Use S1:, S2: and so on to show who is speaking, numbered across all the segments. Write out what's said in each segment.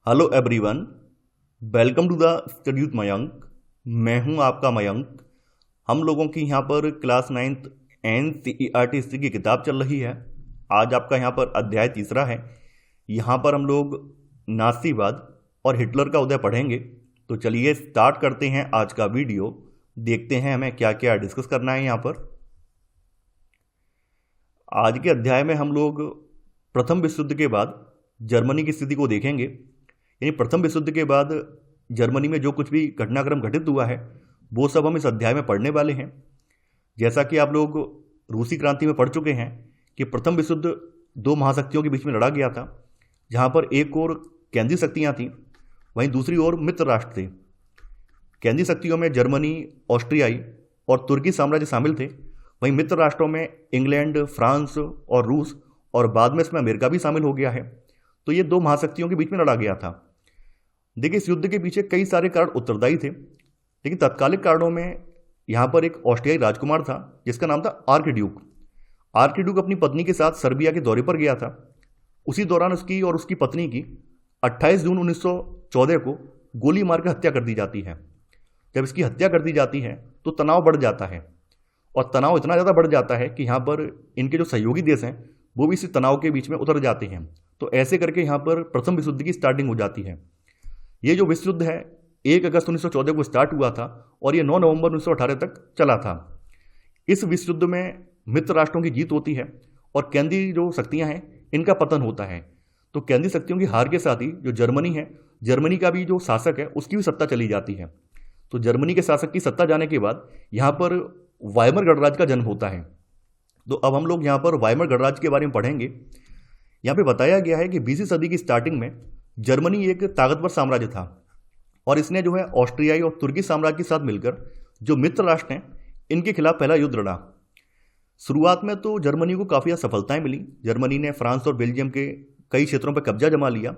S1: Hello everyone, welcome to the study with Mayank. मैं हूं आपका मयंक। हम लोगों की यहां पर क्लास 9th NCERT हिस्ट्री की किताब चल रही है। आज आपका यहां पर अध्याय तीसरा है। यहां पर हम लोग नासीवाद और हिटलर का उदय पढ़ेंगे। तो चलिए स्टार्ट करते हैं आज का वीडियो। देखते हैं हमें क्या क्या डिस्कस करना है यहाँ पर। आज के अध्याय में हम लोग प्रथम विश्व युद्ध के बाद जर्मनी की स्थिति को देखेंगे। यानी प्रथम विश्व युद्ध के बाद जर्मनी में जो कुछ भी घटनाक्रम घटित हुआ है वो सब हम इस अध्याय में पढ़ने वाले हैं। जैसा कि आप लोग रूसी क्रांति में पढ़ चुके हैं कि प्रथम विश्व युद्ध दो महाशक्तियों के बीच में लड़ा गया था, जहाँ पर एक ओर केंद्रीय शक्तियाँ थीं, वहीं दूसरी ओर मित्र राष्ट्र थे। केंद्रीय शक्तियों में जर्मनी, ऑस्ट्रियाई और तुर्की साम्राज्य शामिल थे। वहीं मित्र राष्ट्रों में इंग्लैंड, फ्रांस और रूस और बाद में इसमें अमेरिका भी शामिल हो गया है। तो ये दो महाशक्तियों के बीच में लड़ा गया था। देखिए, इस युद्ध के पीछे कई सारे कारण उत्तरदायी थे, लेकिन तत्कालिक कारणों में यहाँ पर एक ऑस्ट्रियाई राजकुमार था जिसका नाम था आर्कड्यूक। आर्कड्यूक अपनी पत्नी के साथ सर्बिया के दौरे पर गया था। उसी दौरान उसकी और उसकी पत्नी की 28 जून 1914 को गोली मार कर हत्या कर दी जाती है। जब इसकी हत्या कर दी जाती है तो तनाव बढ़ जाता है, और तनाव इतना ज़्यादा बढ़ जाता है कि यहाँ पर इनके जो सहयोगी देश हैं वो भी इसी तनाव के बीच में उतर जाते हैं। तो ऐसे करके यहाँ पर प्रथम विश्व युद्ध की स्टार्टिंग हो जाती है। ये जो विश्व युद्ध है 1 अगस्त 1914 को स्टार्ट हुआ था और ये 9 नवंबर 1918 तक चला था। इस विश्व युद्ध में मित्र राष्ट्रों की जीत होती है और केंद्रीय जो शक्तियां हैं इनका पतन होता है। तो केंद्रीय शक्तियों की हार के साथ ही जो जर्मनी है, जर्मनी का भी जो शासक है उसकी भी सत्ता चली जाती है। तो जर्मनी के शासक की सत्ता जाने के बाद यहाँ पर वाइमर गणराज्य का जन्म होता है। तो अब हम लोग यहाँ पर वाइमर गणराज्य के बारे में पढ़ेंगे। यहाँ पे बताया गया है कि 20वीं सदी की स्टार्टिंग में जर्मनी एक ताकतवर साम्राज्य था और इसने जो है ऑस्ट्रियाई और तुर्की साम्राज्य के साथ मिलकर जो मित्र राष्ट्र हैं इनके खिलाफ पहला युद्ध लड़ा। शुरुआत में तो जर्मनी को काफ़ी सफलताएं मिली। जर्मनी ने फ्रांस और बेल्जियम के कई क्षेत्रों पर कब्जा जमा लिया,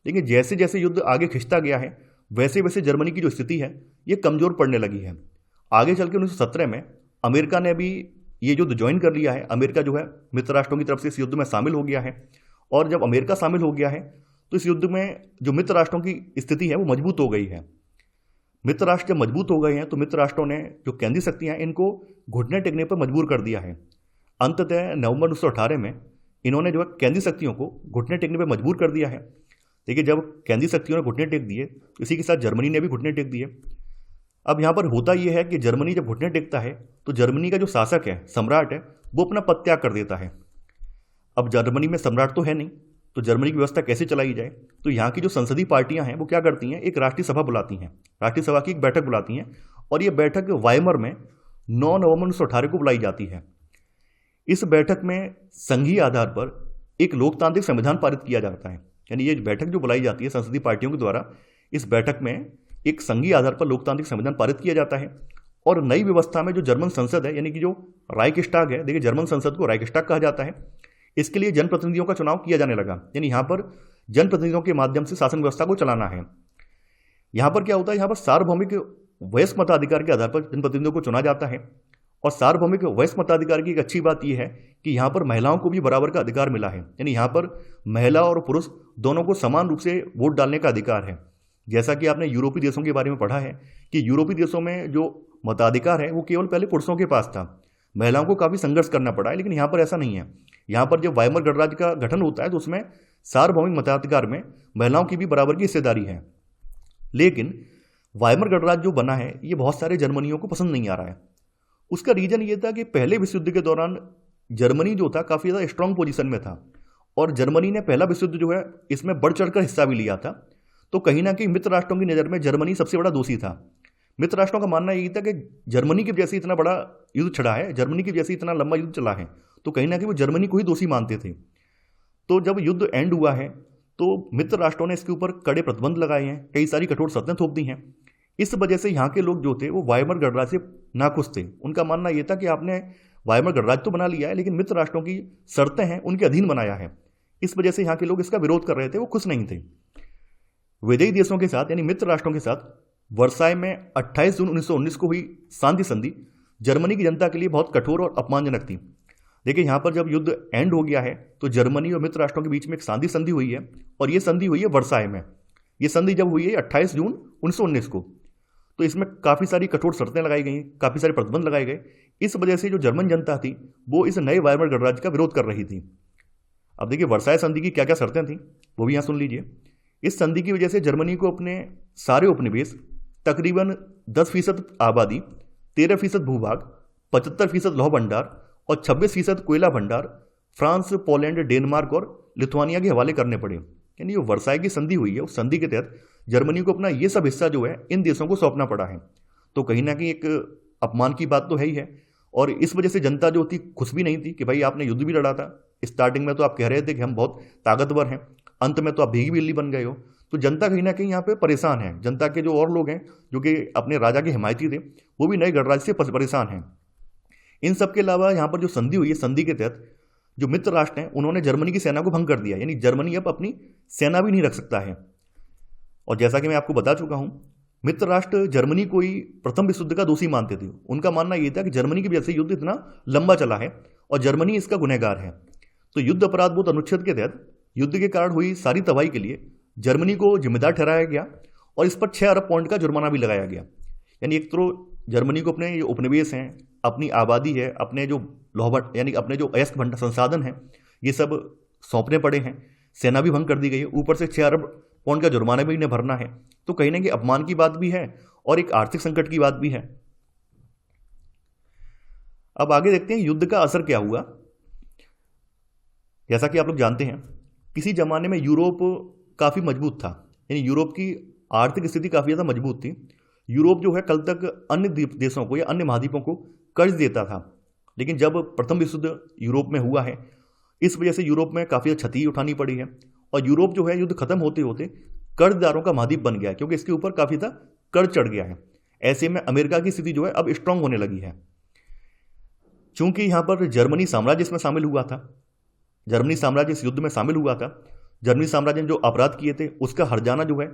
S1: लेकिन जैसे जैसे युद्ध आगे खिंचता गया है वैसे वैसे जर्मनी की जो स्थिति है ये कमज़ोर पड़ने लगी है। आगे चल के 1917 में अमेरिका ने भी ये युद्ध ज्वाइन कर लिया है। अमेरिका जो है मित्र राष्ट्रों की तरफ से इस युद्ध में शामिल हो गया है, और जब अमेरिका शामिल हो गया है तो इस युद्ध में जो मित्र राष्ट्रों की स्थिति है वो मजबूत हो गई है। मित्र राष्ट्र जब मजबूत हो गए हैं तो मित्र राष्ट्रों ने जो केंद्रीय शक्तियां हैं इनको घुटने टेकने पर मजबूर कर दिया है। अंततः नवंबर 1918 में इन्होंने जो है केंद्रीय शक्तियों को घुटने टेकने पर मजबूर कर दिया है। देखिए, जब केंद्रीय शक्तियों ने घुटने टेक दिए तो इसी के साथ जर्मनी ने भी घुटने टेक दिए। अब यहाँ पर होता यह है कि जर्मनी जब घुटने टेकता है तो जर्मनी का जो शासक है, सम्राट है, वो अपना पद त्याग कर देता है। अब जर्मनी में सम्राट तो है नहीं, तो जर्मनी की व्यवस्था कैसे चलाई जाए? तो यहाँ की जो संसदीय पार्टियां हैं वो क्या करती हैं, एक राष्ट्रीय सभा बुलाती हैं, राष्ट्रीय सभा की एक बैठक बुलाती हैं, और ये बैठक वाइमर में 9 नवंबर 1918 को बुलाई जाती है। इस बैठक में संघीय आधार पर एक लोकतांत्रिक संविधान पारित किया जाता है। यानी ये बैठक जो बुलाई जाती है संसदीय पार्टियों के द्वारा, इस बैठक में एक संघीय आधार पर लोकतांत्रिक संविधान पारित किया जाता है। और नई व्यवस्था में जो जर्मन संसद है, यानी कि जो राइक्सटाग है, देखिए जर्मन संसद को राइक्सटाग कहा जाता है, इसके लिए जनप्रतिनिधियों का चुनाव किया जाने लगा। यानी यहाँ पर जनप्रतिनिधियों के माध्यम से शासन व्यवस्था को चलाना है। यहाँ पर क्या होता है, यहाँ पर सार्वभौमिक वयस्क मताधिकार के आधार पर जनप्रतिनिधियों को चुना जाता है। और सार्वभौमिक वयस्क मताधिकार की एक अच्छी बात यह है कि यहाँ पर महिलाओं को भी बराबर का अधिकार मिला है। यानी यहाँ पर महिला और पुरुष दोनों को समान रूप से वोट डालने का अधिकार है। जैसा कि आपने यूरोपीय देशों के बारे में पढ़ा है कि यूरोपीय देशों में जो मताधिकार है वो केवल पहले पुरुषों के पास था, महिलाओं को काफ़ी संघर्ष करना पड़ा है। लेकिन यहाँ पर ऐसा नहीं है। यहाँ पर जब वाइमर गणराज्य का गठन होता है तो उसमें सार्वभौमिक मताधिकार में महिलाओं की भी बराबर की हिस्सेदारी है। लेकिन वाइमर गणराज्य जो बना है ये बहुत सारे जर्मनियों को पसंद नहीं आ रहा है। उसका रीजन ये था कि पहले विश्व युद्ध के दौरान जर्मनी जो था काफ़ी ज़्यादा स्ट्रांग पोजीशन में था, और जर्मनी ने पहला विश्व युद्ध जो है इसमें बढ़ चढ़कर हिस्सा भी लिया था। तो कहीं ना कहीं मित्र राष्ट्रों की नज़र में जर्मनी सबसे बड़ा दोषी था। मित्र राष्ट्रों का मानना यही था कि जर्मनी के जैसे इतना बड़ा युद्ध छड़ा है, जर्मनी के जैसे इतना लंबा युद्ध चला है, तो कहीं ना कहीं वो जर्मनी को ही दोषी मानते थे। तो जब युद्ध एंड हुआ है तो मित्र राष्ट्रों ने इसके ऊपर कड़े प्रतिबंध लगाए हैं, कई सारी कठोर शर्तें थोप दी हैं। इस वजह से यहाँ के लोग जो थे वो वाइमर गणराज्य से नाखुश थे। उनका मानना यह था कि आपने वाइमर गणराज्य तो बना लिया है लेकिन मित्र राष्ट्रों की शर्तें हैं उनके अधीन बनाया है। इस वजह से यहाँ के लोग इसका विरोध कर रहे थे, वो खुश नहीं थे। विदेशी देशों के साथ यानी मित्र राष्ट्रों के साथ वर्साय में 28 जून 1919 को हुई शांति संधि जर्मनी की जनता के लिए बहुत कठोर और अपमानजनक थी। देखिए, यहाँ पर जब युद्ध एंड हो गया है तो जर्मनी और मित्र राष्ट्रों के बीच में एक शांति संधि हुई है, और ये संधि हुई है वर्साय में। ये संधि जब हुई है 28 जून 1919 को। तो इसमें काफ़ी सारी कठोर शर्तें लगाई गई, काफ़ी सारे प्रतिबंध लगाए गए। इस वजह से जो जर्मन जनता थी वो इस नए वायमर गणराज्य का विरोध कर रही थी। अब देखिए वर्साय संधि की क्या क्या शर्तें थी वो भी यहाँ सुन लीजिए। इस संधि की वजह से जर्मनी को अपने सारे उपनिवेश, तकरीबन 10% आबादी, 13% भूभाग, 75% लौह भंडार और 26% कोयला भंडार फ्रांस, पोलैंड, डेनमार्क और लिथुआनिया के हवाले करने पड़े। यानी जो वर्साय की संधि हुई है उस संधि के तहत जर्मनी को अपना ये सब हिस्सा जो है इन देशों को सौंपना पड़ा है। तो कहीं ना कहीं एक अपमान की बात तो है ही है। और इस वजह से जनता जो थी खुश भी नहीं थी कि भाई आपने युद्ध भी लड़ा था, स्टार्टिंग में तो आप कह रहे थे कि हम बहुत ताकतवर हैं, अंत में तो आप भीगी बिल्ली बन गए हो। तो जनता कहीं ना कहीं यहाँ पे परेशान है। जनता के जो और लोग हैं जो कि अपने राजा के हिमायती थे वो भी नए गणराज्य से परेशान हैं। इन सब के अलावा यहाँ पर जो संधि हुई है, संधि के तहत जो मित्र राष्ट्र हैं उन्होंने जर्मनी की सेना को भंग कर दिया। यानी जर्मनी अब अपनी सेना भी नहीं रख सकता है। और जैसा कि मैं आपको बता चुका हूं, मित्र राष्ट्र जर्मनी को ही प्रथम विश्व युद्ध का दोषी मानते थे। उनका मानना यह था कि जर्मनी की वजह से युद्ध इतना लंबा चला है और जर्मनी इसका गुनहगार है। तो युद्ध अपराध बोध अनुच्छेद के तहत युद्ध के कारण हुई सारी तबाही के लिए जर्मनी को जिम्मेदार ठहराया गया और इस पर 6 अरब पाउंड का जुर्माना भी लगाया गया। यानी एक तो जर्मनी को अपने जो उपनिवेश हैं, अपनी आबादी है, अपने जो लोहभट यानी अपने जो अयस्क भंडार संसाधन हैं, ये सब सौंपने पड़े हैं। सेना भी भंग कर दी गई है, ऊपर से 6 अरब पाउंड का जुर्माना भी इन्हें भरना है। तो कहीं ना कहीं अपमान की बात भी है और एक आर्थिक संकट की बात भी है। अब आगे देखते हैं युद्ध का असर क्या हुआ। जैसा कि आप लोग जानते हैं किसी जमाने में यूरोप काफ़ी मजबूत था। यानी यूरोप की आर्थिक स्थिति काफ़ी ज़्यादा मजबूत थी। यूरोप जो है कल तक अन्य देशों को या अन्य महाद्वीपों को कर्ज देता था। लेकिन जब प्रथम विश्व युद्ध यूरोप में हुआ है, इस वजह से यूरोप में काफ़ी क्षति उठानी पड़ी है और यूरोप जो है युद्ध खत्म होते होते कर्जदारों का महाद्वीप बन गया है, क्योंकि इसके ऊपर काफ़ी ज़्यादा कर्ज चढ़ गया है। ऐसे में अमेरिका की स्थिति जो है अब स्ट्रांग होने लगी है। चूंकि यहाँ पर जर्मनी साम्राज्य इसमें शामिल हुआ था, जर्मनी साम्राज्य इस युद्ध में शामिल हुआ था। जर्मनी साम्राज्य ने जो अपराध किए थे उसका हर्जाना जो है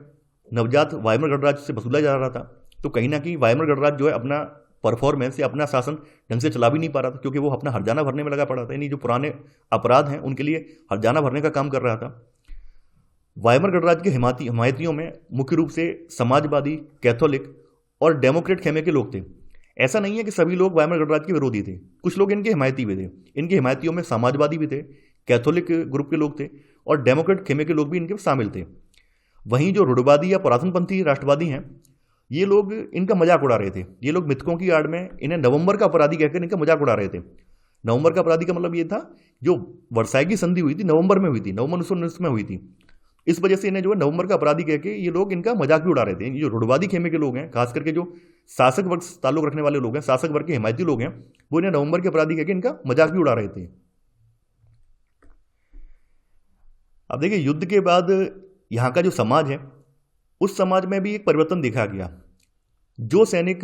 S1: नवजात वायमर गणराज्य से वसूला जा रहा था। तो कहीं ना कहीं वायमर गणराज्य जो है अपना परफॉर्मेंस या अपना शासन ढंग से चला भी नहीं पा रहा था, क्योंकि वो अपना हर्जाना भरने में लगा पड़ा था। यानी जो पुराने अपराध हैं उनके लिए हर्जाना भरने का काम कर रहा था। वायमर गणराज्य के हिमायतियों में मुख्य रूप से समाजवादी, कैथोलिक और डेमोक्रेट खेमे के लोग थे। ऐसा नहीं है कि सभी लोग वायमर गणराज्य के विरोधी थे, कुछ लोग इनके हिमायती भी थे। इनके हिमायतियों में समाजवादी भी थे, कैथोलिक ग्रुप के लोग थे और डेमोक्रेट खेमे के लोग भी इनके शामिल थे। वहीं जो रूढ़वादी या पुरातनपंथी राष्ट्रवादी हैं, ये लोग इनका मजाक उड़ा रहे थे। ये लोग मिथकों की आड़ में इन्हें नवंबर का अपराधी कहकर इनका मजाक उड़ा रहे थे। नवंबर का अपराधी का मतलब ये था जो वर्साई की संधि हुई थी नवंबर में हुई थी, नवंबर 1919 में हुई थी। इस वजह से इन्हें जो है नवंबर का अपराधी कह के ये लोग इनका मजाक भी उड़ा रहे थे। ये जो रूढ़वादी खेमे के लोग हैं, खास करके जो शासक वर्ग से ताल्लुक रखने वाले लोग हैं, शासक वर्ग के हिमायती लोग हैं, वो इन्हें नवंबर के अपराधी कह के इनका मजाक भी उड़ा रहे थे। अब देखिए युद्ध के बाद यहाँ का जो समाज है उस समाज में भी एक परिवर्तन देखा गया। जो सैनिक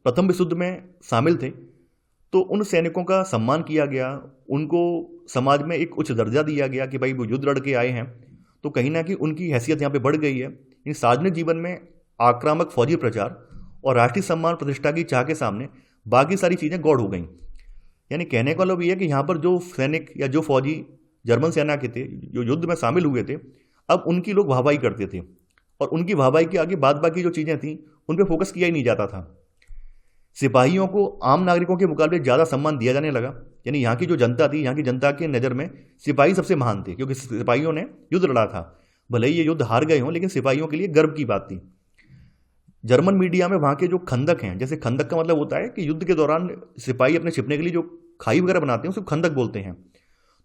S1: प्रथम विश्व युद्ध में शामिल थे तो उन सैनिकों का सम्मान किया गया, उनको समाज में एक उच्च दर्जा दिया गया कि भाई वो युद्ध लड़ के आए हैं। तो कहीं ना कहीं उनकी हैसियत यहाँ पे बढ़ गई है। इन सार्वजनिक जीवन में आक्रामक फौजी प्रचार और राष्ट्रीय सम्मान प्रतिष्ठा की चाह के सामने बाकी सारी चीज़ें गौड़ हो गई। यानी कहने का मतलब ये है कि यहाँ पर जो सैनिक या जो फौजी जर्मन सेना के थे जो युद्ध में शामिल हुए थे, अब उनकी लोग वाहवाही करते थे और उनकी वाहवाही के आगे बाद बाकी जो चीज़ें थीं उन पर फोकस किया ही नहीं जाता था। सिपाहियों को आम नागरिकों के मुकाबले ज़्यादा सम्मान दिया जाने लगा। यानी यहाँ की जो जनता थी, यहाँ की जनता की नज़र में सिपाही सबसे महान थे, क्योंकि सिपाहियों ने युद्ध लड़ा था। भले ही ये युद्ध हार गए हों, लेकिन सिपाहियों के लिए गर्व की बात थी। जर्मन मीडिया में वहाँ के जो खंदक हैं, जैसे खंदक का मतलब होता है कि युद्ध के दौरान सिपाही अपने छिपने के लिए जो खाई वगैरह बनाते हैं उसको खंदक बोलते हैं।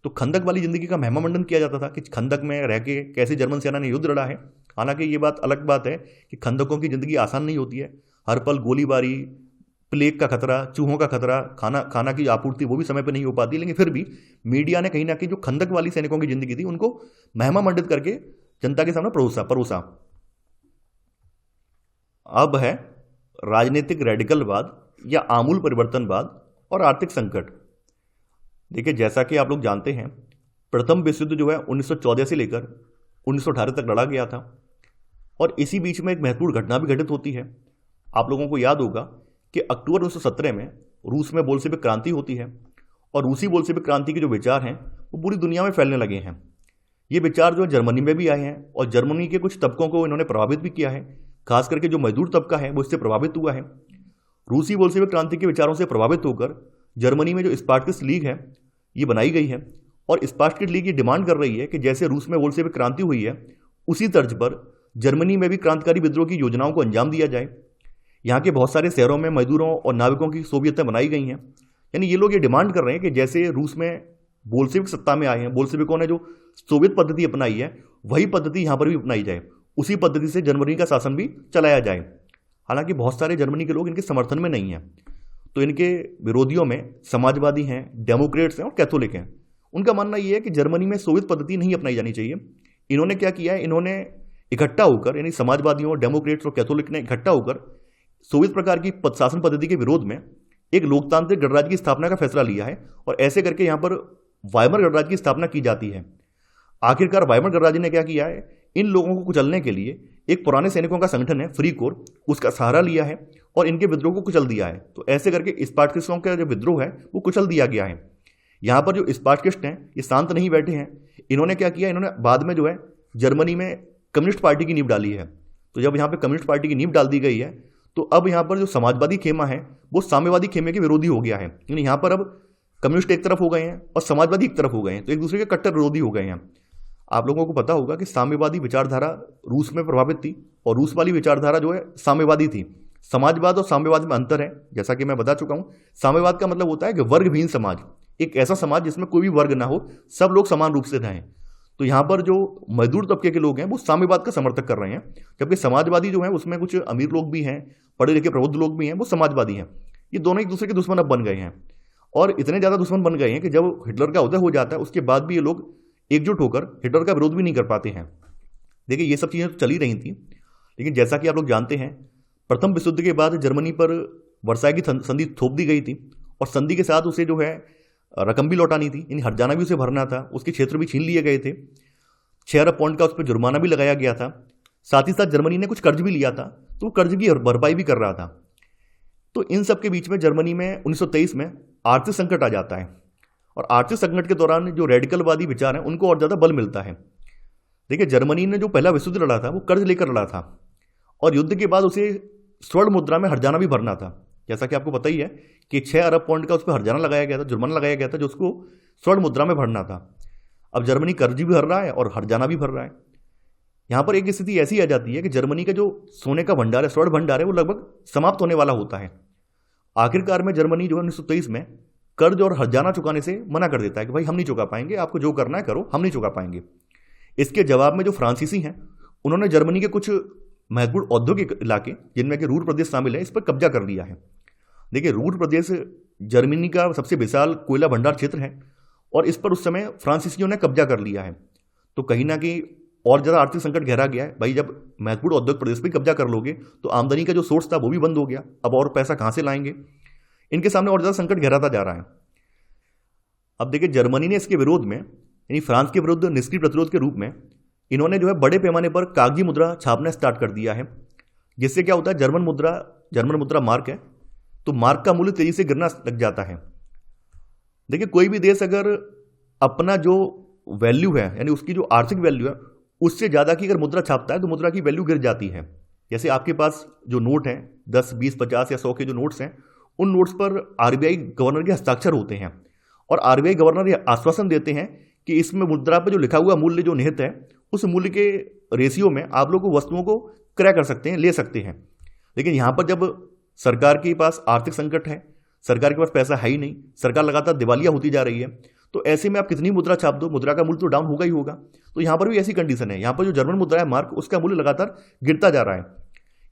S1: तो खंदक वाली जिंदगी का महिमा मंडन किया जाता था कि खंदक में रह के कैसे जर्मन सेना ने युद्ध लड़ा है। हालांकि ये बात अलग बात है कि खंदकों की जिंदगी आसान नहीं होती है। हर पल गोलीबारी, प्लेग का खतरा, चूहों का खतरा, खाना की आपूर्ति वो भी समय पर नहीं हो पाती। लेकिन फिर भी मीडिया ने कहीं ना कहीं जो खंदक वाली सैनिकों की जिंदगी थी उनको महिमा मंडित करके जनता के सामने परोसा। अब है राजनीतिक रेडिकलवाद या आमूल परिवर्तनवाद और आर्थिक संकट। देखिए जैसा कि आप लोग जानते हैं प्रथम विश्व युद्ध जो है 1914 से लेकर 1918 तक लड़ा गया था और इसी बीच में एक महत्वपूर्ण घटना भी घटित होती है। आप लोगों को याद होगा कि अक्टूबर 1917 में रूस में बोल्शेविक क्रांति होती है और रूसी बोल्शेविक क्रांति के जो विचार हैं वो पूरी दुनिया में फैलने लगे हैं। ये विचार जो है जर्मनी में भी आए हैं और जर्मनी के कुछ तबकों को इन्होंने प्रभावित भी किया है। खास करके जो मजदूर तबका है वो इससे प्रभावित हुआ है। रूसी बोल्शेविक क्रांति के विचारों से प्रभावित होकर जर्मनी में जो स्पार्टकिस्ट लीग है ये बनाई गई है और स्पार्टकिस्ट लीग ये डिमांड कर रही है कि जैसे रूस में बोल्शेविक क्रांति हुई है उसी तर्ज पर जर्मनी में भी क्रांतिकारी विद्रोह की योजनाओं को अंजाम दिया जाए। यहाँ के बहुत सारे शहरों में मजदूरों और नाविकों की सोवियतें बनाई गई हैं। यानी ये लोग ये डिमांड कर रहे हैं कि जैसे रूस में बोल्शेविक सत्ता में आए हैं, बोल्शेविकों ने जो सोवियत पद्धति अपनाई है वही पद्धति यहाँ पर भी अपनाई जाए, उसी पद्धति से जर्मनी का शासन भी चलाया जाए। हालांकि बहुत सारे जर्मनी के लोग इनके समर्थन में नहीं हैं, तो इनके विरोधियों में समाजवादी हैं, डेमोक्रेट्स हैं और कैथोलिक हैं। उनका मानना यह है कि जर्मनी में सोवियत पद्धति नहीं अपनाई जानी चाहिए। इन्होंने क्या किया है, इन्होंने इकट्ठा होकर, यानी समाजवादियों, डेमोक्रेट्स और कैथोलिक ने इकट्ठा होकर सोवियत प्रकार की शासन पद्धति के विरोध में एक लोकतांत्रिक गणराज्य की स्थापना का फैसला लिया है और ऐसे करके यहाँ पर वाइमर गणराज्य की स्थापना की जाती है। आखिरकार वाइमर गणराज्य ने क्या किया है, इन लोगों को कुचलने के लिए एक पुराने सैनिकों का संगठन है फ्री कोर, उसका सहारा लिया है और इनके विद्रोह को कुचल दिया है। तो ऐसे करके स्पार्टकिस्टों का जो विद्रोह है वो कुचल दिया गया है। यहाँ पर जो स्पार्टकिस्ट हैं ये शांत नहीं बैठे हैं। इन्होंने क्या किया, इन्होंने बाद में जो है जर्मनी में कम्युनिस्ट पार्टी की नींव डाली है। तो जब यहाँ पर कम्युनिस्ट पार्टी की नींव डाल दी गई है तो अब यहाँ पर जो समाजवादी खेमा है वो साम्यवादी खेमे के विरोधी हो गया है। यानी यहाँ पर अब कम्युनिस्ट एक तरफ हो गए हैं और समाजवादी एक तरफ हो गए हैं, तो एक दूसरे के कट्टर विरोधी हो गए हैं। आप लोगों को पता होगा कि साम्यवादी विचारधारा रूस में प्रभावित थी और रूस वाली विचारधारा जो है साम्यवादी थी। समाजवाद और साम्यवाद में अंतर है, जैसा कि मैं बता चुका हूँ। साम्यवाद का मतलब होता है कि वर्गहीन समाज, एक ऐसा समाज जिसमें कोई भी वर्ग ना हो, सब लोग समान रूप से रहें। तो यहाँ पर जो मजदूर तबके के लोग हैं वो साम्यवाद का समर्थक कर रहे हैं, जबकि समाजवादी जो है उसमें कुछ अमीर लोग भी हैं, पढ़े लिखे प्रबुद्ध लोग भी हैं, वो समाजवादी हैं। ये दोनों एक दूसरे के दुश्मन अब बन गए हैं और इतने ज़्यादा दुश्मन बन गए हैं कि जब हिटलर का उदय हो जाता है उसके बाद भी ये लोग एकजुट होकर हिटलर का विरोध भी नहीं कर पाते हैं। देखिए ये सब चीज़ें तो चली रही थी, लेकिन जैसा कि आप लोग जानते हैं प्रथम विश्व युद्ध के बाद जर्मनी पर वर्साई की संधि थोप दी गई थी और संधि के साथ उसे जो है रकम भी लौटानी थी, यानी हर्जाना भी उसे भरना था, उसके क्षेत्र भी छीन लिए गए थे। 6 अरब पाउंड का उस पर जुर्माना भी लगाया गया था। साथ ही साथ जर्मनी ने कुछ कर्ज भी लिया था, तो कर्ज की भरपाई भी कर रहा था। तो इन सब के बीच में जर्मनी में 1923 में आर्थिक संकट आ जाता है और आर्थिक संकट के दौरान जो रेडिकलवादी विचार हैं उनको और ज़्यादा बल मिलता है। देखिए जर्मनी ने जो पहला विश्व युद्ध लड़ा था वो कर्ज लेकर लड़ा था और युद्ध के बाद उसे स्वर्ण मुद्रा में हर्जाना भी भरना था। जैसा कि आपको पता ही है कि 6 अरब पाउंड का उस पर हर्जाना लगाया गया था, जुर्माना लगाया गया था, जो उसको स्वर्ण मुद्रा में भरना था। अब जर्मनी कर्ज भी भर रहा है और हर्जाना भी भर रहा है। यहाँ पर एक स्थिति ऐसी आ जाती है कि जर्मनी का जो सोने का भंडार है, स्वर्ण भंडार है, वो लगभग समाप्त होने वाला होता है। आखिरकार में जर्मनी जो है 1923 में कर्ज और हर्जाना चुकाने से मना कर देता है कि भाई हम नहीं चुका पाएंगे, आपको जो करना है करो, हम नहीं चुका पाएंगे। इसके जवाब में जो फ्रांसीसी हैं उन्होंने जर्मनी के कुछ महत्वपूर्ण औद्योगिक इलाके, जिनमें कि रूर प्रदेश शामिल है, इस पर कब्जा कर लिया है। देखिए रूर प्रदेश जर्मनी का सबसे विशाल कोयला भंडार क्षेत्र है और इस पर उस समय फ्रांसीसियों ने कब्जा कर लिया है। तो कहीं ना कहीं और ज़्यादा आर्थिक संकट गहरा गया है। भाई जब महत्वपूर्ण औद्योगिक प्रदेश पर कब्जा कर लोगे तो आमदनी का जो सोर्स था वो भी बंद हो गया, अब और पैसा कहाँ से लाएंगे। इनके सामने और ज़्यादा संकट गहराता जा रहा है। अब देखिए जर्मनी ने इसके विरोध में, यानी फ्रांस के विरुद्ध निष्क्रिय प्रतिरोध के रूप में, इन्होंने जो है बड़े पैमाने पर कागजी मुद्रा छापना स्टार्ट कर दिया है। जिससे क्या होता है, जर्मन मुद्रा मार्क है, तो मार्क का मूल्य तेजी से गिरना लग जाता है। देखिए कोई भी देश अगर अपना जो वैल्यू है, यानी उसकी जो आर्थिक वैल्यू है, उससे ज़्यादा की अगर मुद्रा छापता है तो मुद्रा की वैल्यू गिर जाती है। जैसे आपके पास जो नोट हैं 10, 20, 50 या 100 के जो नोट्स हैं, उन नोट्स पर आरबीआई गवर्नर के हस्ताक्षर होते हैं और आरबीआई गवर्नर ये आश्वासन देते हैं कि इसमें मुद्रा पर जो लिखा हुआ मूल्य जो निहित है, उस मूल्य के रेशियो में आप लोग वस्तुओं को क्रय कर सकते हैं, ले सकते हैं। लेकिन यहाँ पर जब सरकार के पास आर्थिक संकट है, सरकार के पास पैसा है ही नहीं, सरकार लगातार दिवालिया होती जा रही है, तो ऐसे में आप कितनी मुद्रा छाप दो, मुद्रा का मूल्य तो डाउन होगा ही होगा। तो यहाँ पर भी ऐसी कंडीशन है। यहाँ पर जो जर्मन मुद्रा है मार्क, उसका मूल्य लगातार गिरता जा रहा है।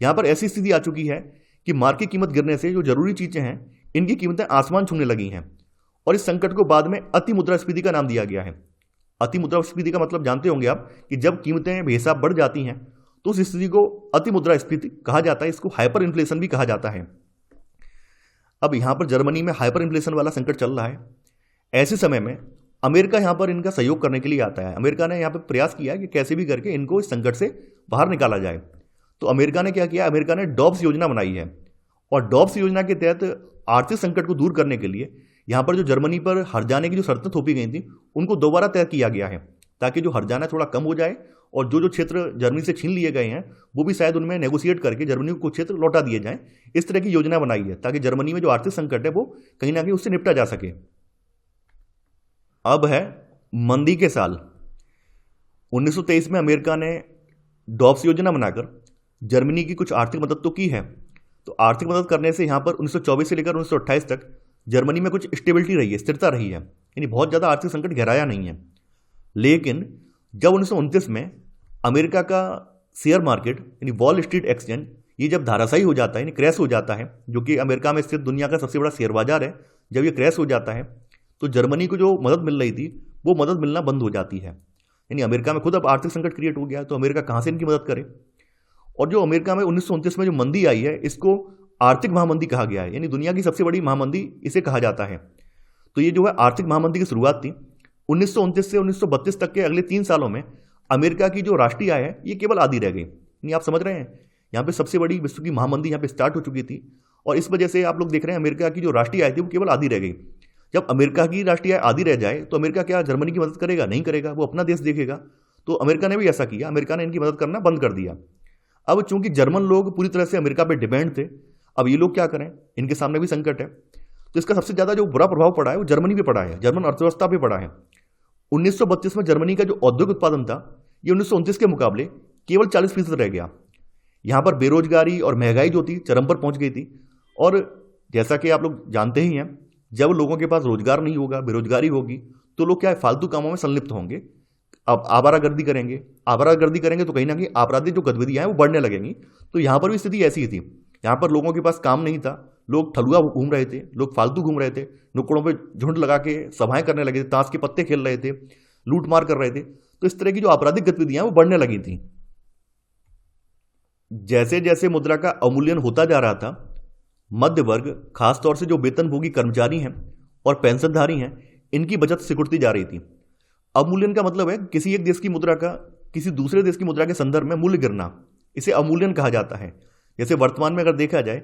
S1: यहाँ पर ऐसी स्थिति आ चुकी है कि मार्क की कीमत गिरने से जो जरूरी चीजें हैं इनकी कीमतें आसमान छूने लगी हैं और इस संकट को बाद में अति मुद्रास्फीति का नाम दिया गया है। अति मुद्रास्फीति का मतलब जानते होंगे आप कि जब कीमतें बेहिसाब बढ़ जाती हैं तो उस स्थिति को अति मुद्रास्फीति कहा जाता है। इसको हाइपर इन्फ्लेशन भी कहा जाता है। अब यहाँ पर जर्मनी में हाइपर इन्फ्लेशन वाला संकट चल रहा है। ऐसे समय में अमेरिका यहाँ पर इनका सहयोग करने के लिए आता है। अमेरिका ने यहाँ पर प्रयास किया कि कैसे भी करके इनको इस संकट से बाहर निकाला जाए। तो अमेरिका ने क्या किया, अमेरिका ने डॉब्स योजना बनाई है और डॉब्स योजना के तहत आर्थिक संकट को दूर करने के लिए यहाँ पर जो जर्मनी पर हर्जाने की जो शर्तें थोपी गई थी उनको दोबारा तय किया गया है, ताकि जो हर्जाना थोड़ा कम हो जाए और जो जो क्षेत्र जर्मनी से छीन लिए गए हैं वो भी शायद उनमें नेगोशिएट करके जर्मनी को कुछ क्षेत्र लौटा दिए जाएं। इस तरह की योजना बनाई है ताकि जर्मनी में जो आर्थिक संकट है वो कहीं ना कहीं उससे निपटा जा सके। अब है मंदी के साल। 1923 में अमेरिका ने डॉब्स योजना बनाकर जर्मनी की कुछ आर्थिक मदद तो की है। तो आर्थिक मदद करने से यहाँ पर 1924 से लेकर 1928 तक जर्मनी में कुछ स्टेबिलिटी रही है, स्थिरता रही है, यानी बहुत ज़्यादा आर्थिक संकट गहराया नहीं है। लेकिन जब 1929 में अमेरिका का शेयर मार्केट यानी वॉल स्ट्रीट एक्सचेंज ये जब धाराशायी हो जाता है, यानी क्रैश हो जाता है, जो कि अमेरिका में स्थित दुनिया का सबसे बड़ा शेयर बाजार है, जब ये क्रैश हो जाता है तो जर्मनी को जो मदद मिल रही थी वो मदद मिलना बंद हो जाती है। यानी अमेरिका में खुद अब आर्थिक संकट क्रिएट हो गया, तो अमेरिका कहाँ से इनकी मदद करे। और जो अमेरिका में 1929 में जो मंदी आई है इसको आर्थिक महामंदी कहा गया है, यानी दुनिया की सबसे बड़ी महामंदी इसे कहा जाता है। तो ये जो है आर्थिक महामंदी की शुरुआत थी। 1929 से 1932 तक के अगले 3 सालों में अमेरिका की जो राष्ट्रीय आय है ये केवल आधी रह गई। यानी आप समझ रहे हैं, यहाँ पे सबसे बड़ी विश्व की महामंदी यहाँ पे स्टार्ट हो चुकी थी और इस वजह से आप लोग देख रहे हैं अमेरिका की जो राष्ट्रीय आय थी वो केवल आधी रह गई। जब अमेरिका की राष्ट्रीय आय आधी रह जाए तो अमेरिका क्या जर्मनी की मदद करेगा? नहीं करेगा, वो अपना देश देखेगा। तो अमेरिका ने भी ऐसा किया, अमेरिका ने इनकी मदद करना बंद कर दिया। अब चूंकि जर्मन लोग पूरी तरह से अमेरिका पे डिपेंड थे, अब ये लोग क्या करें, इनके सामने भी संकट है। तो इसका सबसे ज़्यादा जो बुरा प्रभाव पड़ा है वो जर्मनी पे पड़ा है, जर्मन अर्थव्यवस्था पे पड़ा है। 1932 में जर्मनी का जो औद्योगिक उत्पादन था ये 1929 के मुकाबले केवल 40% रह गया। यहाँ पर बेरोजगारी और महंगाई जो थी चरम पर पहुँच गई थी। और जैसा कि आप लोग जानते ही हैं, जब लोगों के पास रोजगार नहीं होगा, बेरोजगारी होगी, तो लोग क्या है फालतू कामों में संलिप्त होंगे। अब आवारागर्दी करेंगे तो कहीं ना कहीं आपराधिक जो गतिविधियां हैं वो बढ़ने लगेंगी। तो यहाँ पर भी स्थिति ऐसी ही थी। यहाँ पर लोगों के पास काम नहीं था, लोग ठलुआ घूम रहे थे, लोग फालतू घूम रहे थे, नुक्कड़ों पे झुंड लगा के सभाएं करने लगे थे, ताश के पत्ते खेल रहे थे, लूट मार कर रहे थे। तो इस तरह की जो आपराधिक गतिविधियां वो बढ़ने लगी थी। जैसे जैसे मुद्रा का अवमूल्यन होता जा रहा था, मध्य वर्ग, खासतौर से जो वेतनभोगी कर्मचारी हैं और पेंशनधारी हैं, इनकी बचत सिकुड़ती जा रही थी। अवमूल्यन का मतलब है किसी एक देश की मुद्रा का किसी दूसरे देश की मुद्रा के संदर्भ में मूल्य गिरना, इसे अवमूल्यन कहा जाता है। जैसे वर्तमान में अगर देखा जाए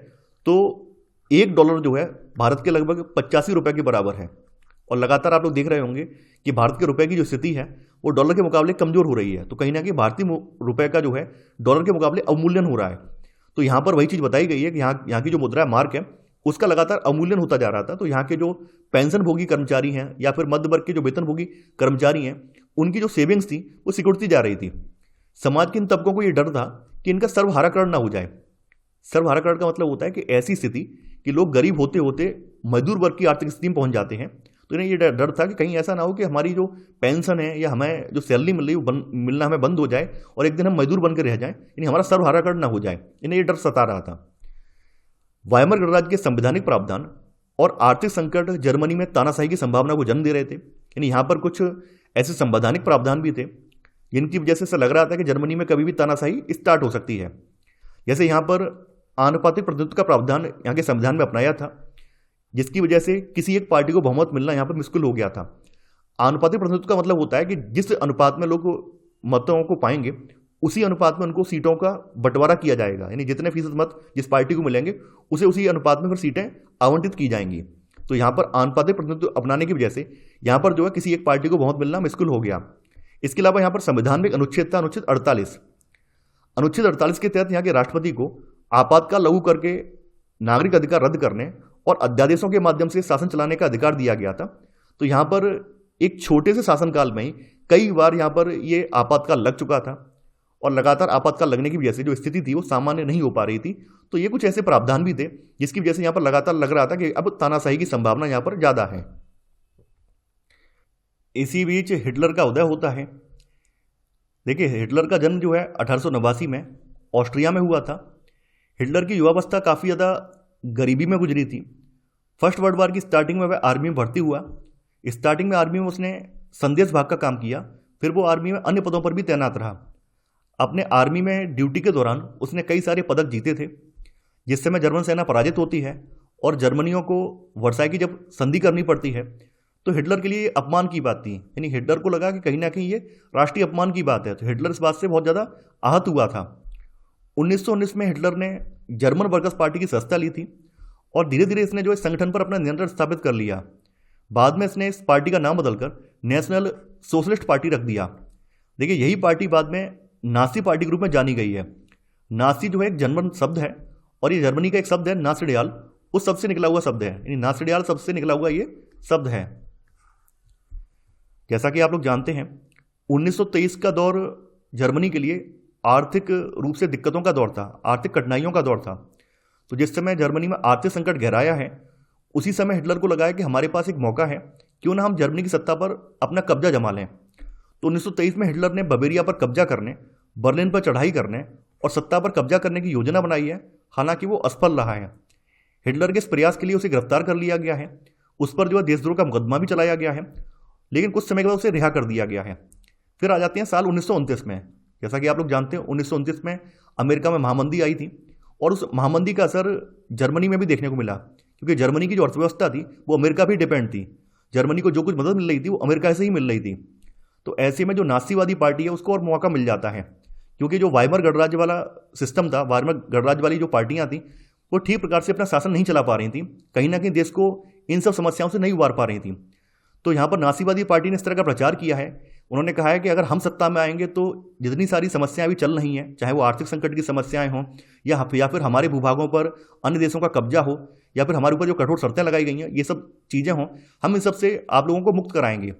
S1: तो $1 जो है भारत के लगभग 85 रुपए के बराबर है। और लगातार आप लोग देख रहे होंगे कि भारत के रुपए की जो स्थिति है वो डॉलर के मुकाबले कमजोर हो रही है। तो कहीं ना कहीं भारतीय रुपए का जो है डॉलर के मुकाबले अवमूल्यन हो रहा है। तो यहाँ पर वही चीज़ बताई गई है कि यहाँ की जो मुद्रा मार्क है उसका लगातार अवमूल्यन होता जा रहा था। तो यहाँ के जो पेंशन भोगी कर्मचारी हैं या फिर मध्य वर्ग के जो वेतन भोगी कर्मचारी हैं, उनकी जो सेविंग्स थी वो सिकुड़ती जा रही थी। समाज के इन तबकों को ये डर था कि इनका सर्वहाराकरण ना हो जाए। सर्वहाराकरण का मतलब होता है कि ऐसी स्थिति कि लोग गरीब होते होते मजदूर वर्ग की आर्थिक स्थिति में पहुंच जाते हैं। तो इन्हें ये डर था कि कहीं ऐसा ना हो कि हमारी जो पेंशन है या हमें जो सैलरी मिल रही है वो मिलना हमें बंद हो जाए और एक दिन हम मजदूर बनकर रह जाएं, यानी हमारा सर्वहाराकरण ना हो जाए। इन्हें ये डर सता रहा था। वाइमर गणराज्य के संवैधानिक प्रावधान और आर्थिक संकट जर्मनी में तानाशाही की संभावना को जन्म दे रहे थे। यानी यहाँ पर कुछ ऐसे संवैधानिक प्रावधान भी थे जिनकी वजह से ऐसा लग रहा था कि जर्मनी में कभी भी तानाशाही स्टार्ट हो सकती है। जैसे यहाँ पर आनुपातिक प्रतिनिधित्व का प्रावधान यहाँ के संविधान में अपनाया था, जिसकी वजह से किसी एक पार्टी को बहुमत मिलना यहाँ पर मुश्किल हो गया था। आनुपातिक प्रतिनिधित्व का मतलब होता है कि जिस अनुपात में लोग मतों को पाएंगे उसी अनुपात में उनको सीटों का बंटवारा किया जाएगा। यानी जितने फीसद मत जिस पार्टी को मिलेंगे उसे उसी अनुपात में फिर सीटें आवंटित की जाएंगी। तो यहाँ पर आनुपातिक प्रतिनिधित्व अपनाने की वजह से यहाँ पर जो है किसी एक पार्टी को बहुमत मिलना मुश्किल हो गया। इसके अलावा यहाँ पर संविधान में एक अनुच्छेद था, अनुच्छेद 48। अनुच्छेद 48 के तहत यहाँ के राष्ट्रपति को आपातकाल लागू करके नागरिक अधिकार रद्द करने और अध्यादेशों के माध्यम से शासन चलाने का अधिकार दिया गया था। तो यहाँ पर एक छोटे से शासनकाल में ही कई बार यहाँ पर ये आपातकाल लग चुका था और लगातार आपातकाल लगने की वजह से जो स्थिति थी वो सामान्य नहीं हो पा रही थी। तो ये कुछ ऐसे प्रावधान भी थे जिसकी वजह से यहाँ पर लगातार लग रहा था कि अब तानाशाही की संभावना यहाँ पर ज़्यादा है। इसी बीच हिटलर का उदय होता है। देखिए, हिटलर का जन्म जो है 1889 में ऑस्ट्रिया में हुआ था। हिटलर की युवावस्था काफ़ी ज़्यादा गरीबी में गुजरी थी। फर्स्ट वर्ल्ड वॉर की स्टार्टिंग में वह आर्मी में भर्ती हुआ। स्टार्टिंग में आर्मी में उसने संदेश भाग का काम किया, फिर वो आर्मी में अन्य पदों पर भी तैनात रहा। अपने आर्मी में ड्यूटी के दौरान उसने कई सारे पदक जीते थे। जिस समय जर्मन सेना पराजित होती है और जर्मनियों को वर्साई की जब संधि करनी पड़ती है तो हिटलर के लिए अपमान की बात थी। यानी हिटलर को लगा कि कहीं ना कहीं ये राष्ट्रीय अपमान की बात है। तो हिटलर इस बात से बहुत ज़्यादा आहत हुआ था। 1919 में हिटलर ने जर्मन वर्कर्स पार्टी की सदस्यता ली थी और धीरे धीरे इसने जो इस संगठन पर अपना नियंत्रण स्थापित कर लिया। बाद में इसने इस पार्टी का नाम बदलकर नेशनल सोशलिस्ट पार्टी रख दिया। देखिए यही पार्टी बाद में नासी पार्टी के रूप में जानी गई है। नासी जो है एक जर्मन शब्द है और ये जर्मनी का एक शब्द है नासिडियाल, उस शब्द से निकला हुआ शब्द है, यानी नासिडियाल शब्द से निकला हुआ ये शब्द है। जैसा कि आप लोग जानते हैं 1923 का दौर जर्मनी के लिए आर्थिक रूप से दिक्कतों का दौर था, आर्थिक कठिनाइयों का दौर था। तो जिस समय जर्मनी में आर्थिक संकट गहराया है, उसी समय हिटलर को लगाया कि हमारे पास एक मौका है, क्यों ना हम जर्मनी की सत्ता पर अपना कब्जा जमा लें। तो 1923 में हिटलर ने बवेरिया पर कब्जा करने, बर्लिन पर चढ़ाई करने और सत्ता पर कब्जा करने की योजना बनाई है। हालांकि वो असफल रहा है। हिटलर के इस प्रयास के लिए उसे गिरफ्तार कर लिया गया है, उस पर जो है देशद्रोह का मुकदमा भी चलाया गया है, लेकिन कुछ समय के बाद उसे रिहा कर दिया गया है। फिर आ जाते हैं साल 1929 में। जैसा कि आप लोग जानते हैं 1929 में अमेरिका में महामंदी आई थी और उस महामंदी का असर जर्मनी में भी देखने को मिला, क्योंकि जर्मनी की जो अर्थव्यवस्था थी वो अमेरिका भी डिपेंड थी। जर्मनी को जो कुछ मदद मिल रही थी वो अमेरिका से ही मिल रही थी। तो ऐसे में जो नासीवादी पार्टी है उसको और मौका मिल जाता है, क्योंकि जो वाइमर गणराज्य वाला सिस्टम था, वाइमर गणराज्य वाली जो पार्टियां थी वो ठीक प्रकार से अपना शासन नहीं चला पा रही थी, कहीं ना कहीं देश को इन सब समस्याओं से नहीं उबार पा रही थी। तो यहाँ पर नासीवादी पार्टी ने इस तरह का प्रचार किया है। उन्होंने कहा है कि अगर हम सत्ता में आएंगे तो जितनी सारी समस्याएं अभी चल रही हैं, चाहे वो आर्थिक संकट की समस्याएं हों या फिर हमारे भूभागों पर अन्य देशों का कब्जा हो या फिर हमारे ऊपर जो कठोर शर्तें लगाई गई हैं, ये सब चीज़ें हों, हम इन सब से आप लोगों को मुक्त कराएंगे।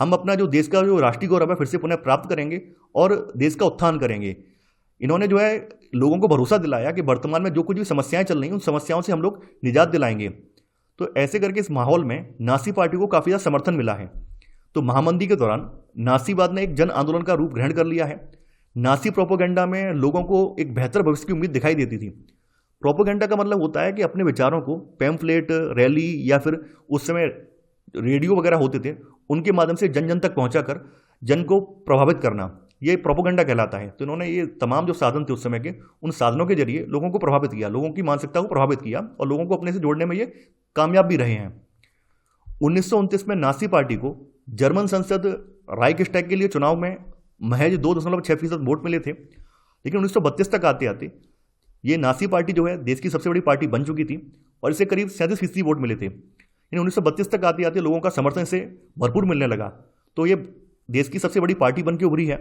S1: हम अपना जो देश का जो राष्ट्रीय गौरव है फिर से पुनः प्राप्त करेंगे और देश का उत्थान करेंगे। इन्होंने जो है लोगों को भरोसा दिलाया कि वर्तमान में जो कुछ भी समस्याएं चल रही हैं उन समस्याओं से हम लोग निजात दिलाएंगे। तो ऐसे करके इस माहौल में नासी पार्टी को काफ़ी ज़्यादा समर्थन मिला है। तो महामंदी के दौरान नासीवाद ने एक जन आंदोलन का रूप ग्रहण कर लिया है। नासी प्रोपोगेंडा में लोगों को एक बेहतर भविष्य की उम्मीद दिखाई देती थी। प्रोपोगेंडा का मतलब होता है कि अपने विचारों को पैम्फलेट, रैली या फिर उस समय रेडियो वगैरह होते थे, उनके माध्यम से जन जन तक पहुंचाकर जन को प्रभावित करना, ये प्रोपोगेंडा कहलाता है। तो इन्होंने ये तमाम जो साधन थे उस समय के, उन साधनों के जरिए लोगों को प्रभावित किया, लोगों की मानसिकता को प्रभावित किया और लोगों को अपने से जोड़ने में ये कामयाब भी रहे हैं। 1929 में नासी पार्टी को जर्मन संसद राइक्सटैग के लिए चुनाव में महज 2.6% वोट मिले थे, लेकिन 1932 तक आते आते ये नासी पार्टी जो है देश की सबसे बड़ी पार्टी बन चुकी थी और इसे करीब 37% वोट मिले थे। इन 1932 तक आते आते लोगों का समर्थन इसे भरपूर मिलने लगा, तो ये देश की सबसे बड़ी पार्टी बन के उभरी है।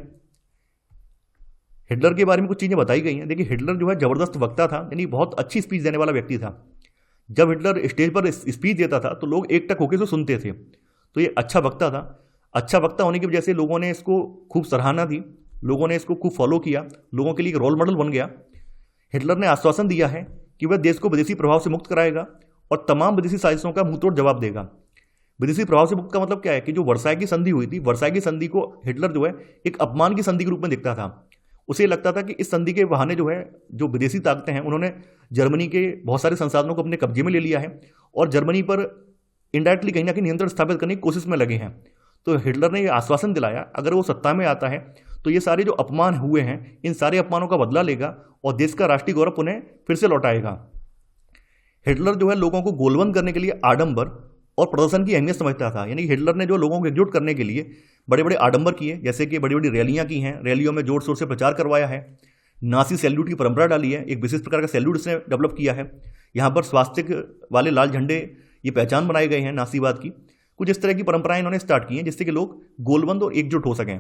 S1: हिटलर के बारे में कुछ चीज़ें बताई गई हैं। देखिए हिटलर जो है ज़बरदस्त वक्ता था, यानी बहुत अच्छी स्पीच देने वाला व्यक्ति था। जब हिटलर स्टेज पर स्पीच देता था तो लोग एकटक होकर उसे सुनते थे। तो ये अच्छा वक्ता था। अच्छा वक्ता होने की वजह से लोगों ने इसको खूब सराहना दी, लोगों ने इसको खूब फॉलो किया, लोगों के लिए एक रोल मॉडल बन गया। हिटलर ने आश्वासन दिया है कि वह देश को विदेशी प्रभाव से मुक्त कराएगा और तमाम विदेशी साजिशों का मुंहतोड़ जवाब देगा। विदेशी प्रभाव से मुक्त का मतलब क्या है कि जो वर्साई की संधि हुई थी, वर्साई की संधि को हिटलर जो है एक अपमान की संधि के रूप में दिखता था। उसे लगता था कि इस संधि के बहाने जो है जो विदेशी ताकतें हैं उन्होंने जर्मनी के बहुत सारे संसाधनों को अपने कब्जे में ले लिया है और जर्मनी पर इनडायरेक्टली कहीं ना कहीं नियंत्रण स्थापित करने की कोशिश में लगे हैं। तो हिटलर ने यह आश्वासन दिलाया अगर वो सत्ता में आता है तो ये सारे जो अपमान हुए हैं इन सारे अपमानों का बदला लेगा और देश का राष्ट्रीय गौरव पुनः फिर से लौटाएगा। हिटलर जो है लोगों को गोलबंद करने के लिए आडंबर और प्रदर्शन की अहमियत समझता था। यानी हिटलर ने जो लोगों को एकजुट करने के लिए बड़े बड़े आडंबर किए, जैसे कि बड़ी बड़ी रैलियां की हैं, रैलियों में जोर शोर से प्रचार करवाया है, नासी सैल्यूट की परंपरा डाली है, एक विशेष प्रकार का सैल्यूट इसने डेवलप किया है। यहाँ पर स्वास्तिक वाले लाल झंडे ये पहचान बनाए गए हैं नासीवाद की। कुछ इस तरह की परंपराएं इन्होंने स्टार्ट की हैं जिससे कि लोग गोलबंद और एकजुट हो सकें।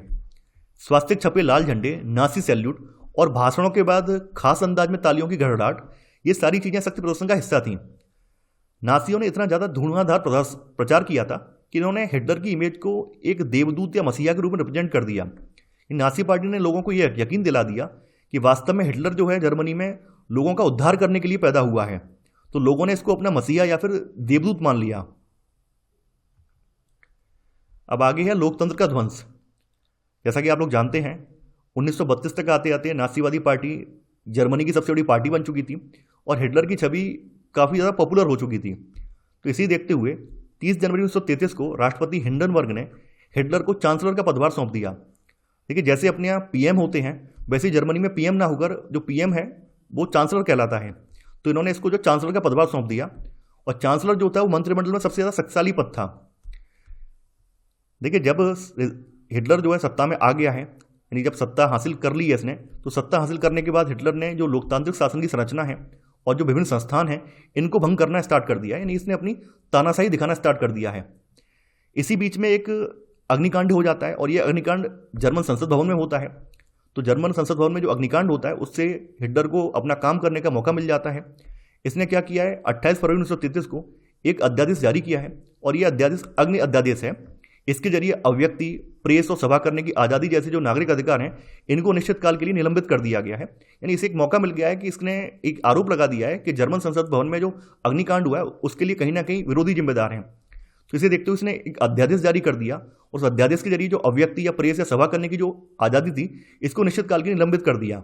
S1: स्वास्तिक छपे लाल झंडे, नासी सैल्यूट और भाषणों के बाद खास अंदाज में तालियों की घड़घड़ाहट, ये सारी चीज़ें शक्ति प्रदर्शन का हिस्सा थीं। नासियों ने इतना ज़्यादा धुआंधार प्रचार किया था कि इन्होंने हिटलर की इमेज को एक देवदूत या मसीहा के रूप में रिप्रेजेंट कर दिया। नासी पार्टी ने लोगों को यह यकीन दिला दिया कि वास्तव में हिटलर जो है जर्मनी में लोगों का उद्धार करने के लिए पैदा हुआ है। तो लोगों ने इसको अपना मसीहा या फिर देवदूत मान लिया। अब आगे है लोकतंत्र का ध्वंस। जैसा कि आप लोग जानते हैं 1932 तक आते आते नासीवादी पार्टी जर्मनी की सबसे बड़ी पार्टी बन चुकी थी और हिटलर की छवि काफ़ी ज़्यादा पॉपुलर हो चुकी थी। तो इसी देखते हुए 30 जनवरी 1933 को राष्ट्रपति हिंडनबर्ग ने हिटलर को चांसलर का पदभार सौंप दिया। देखिए जैसे अपने यहाँ पीएम होते हैं वैसे जर्मनी में पीएम ना होकर जो पीएम है वो चांसलर कहलाता है। तो इन्होंने इसको जो चांसलर का पदभार सौंप दिया और चांसलर जो होता है वो मंत्रिमंडल में सबसे ज़्यादा शक्तिशाली पद था। देखिए जब हिटलर जो है सत्ता में आ गया है, यानी जब सत्ता हासिल कर ली है इसने, तो सत्ता हासिल करने के बाद हिटलर ने जो लोकतांत्रिक शासन की संरचना है और जो विभिन्न संस्थान हैं इनको भंग करना स्टार्ट कर दिया है, यानी इसने अपनी तानाशाही दिखाना स्टार्ट कर दिया है। इसी बीच में एक अग्निकांड हो जाता है और ये अग्निकांड जर्मन संसद भवन में होता है। तो जर्मन संसद भवन में जो अग्निकांड होता है उससे हिटलर को अपना काम करने का मौका मिल जाता है। इसने क्या किया है, 28 फरवरी 1933 को एक अध्यादेश जारी किया है और यह अध्यादेश अग्नि अध्यादेश है। इसके जरिए अव्यक्ति, प्रेस और सभा करने की आज़ादी जैसे जो नागरिक अधिकार हैं इनको निश्चित काल के लिए निलंबित कर दिया गया है। यानी इसे एक मौका मिल गया है कि इसने एक आरोप लगा दिया है कि जर्मन संसद भवन में जो अग्निकांड हुआ है उसके लिए कहीं ना कहीं विरोधी जिम्मेदार हैं। तो इसे देखते हुए इसने एक अध्यादेश जारी कर दिया और उस अध्यादेश के जरिए जो अव्यक्ति या प्रेस या सभा करने की जो आज़ादी थी इसको निश्चित काल के लिए निलंबित कर दिया।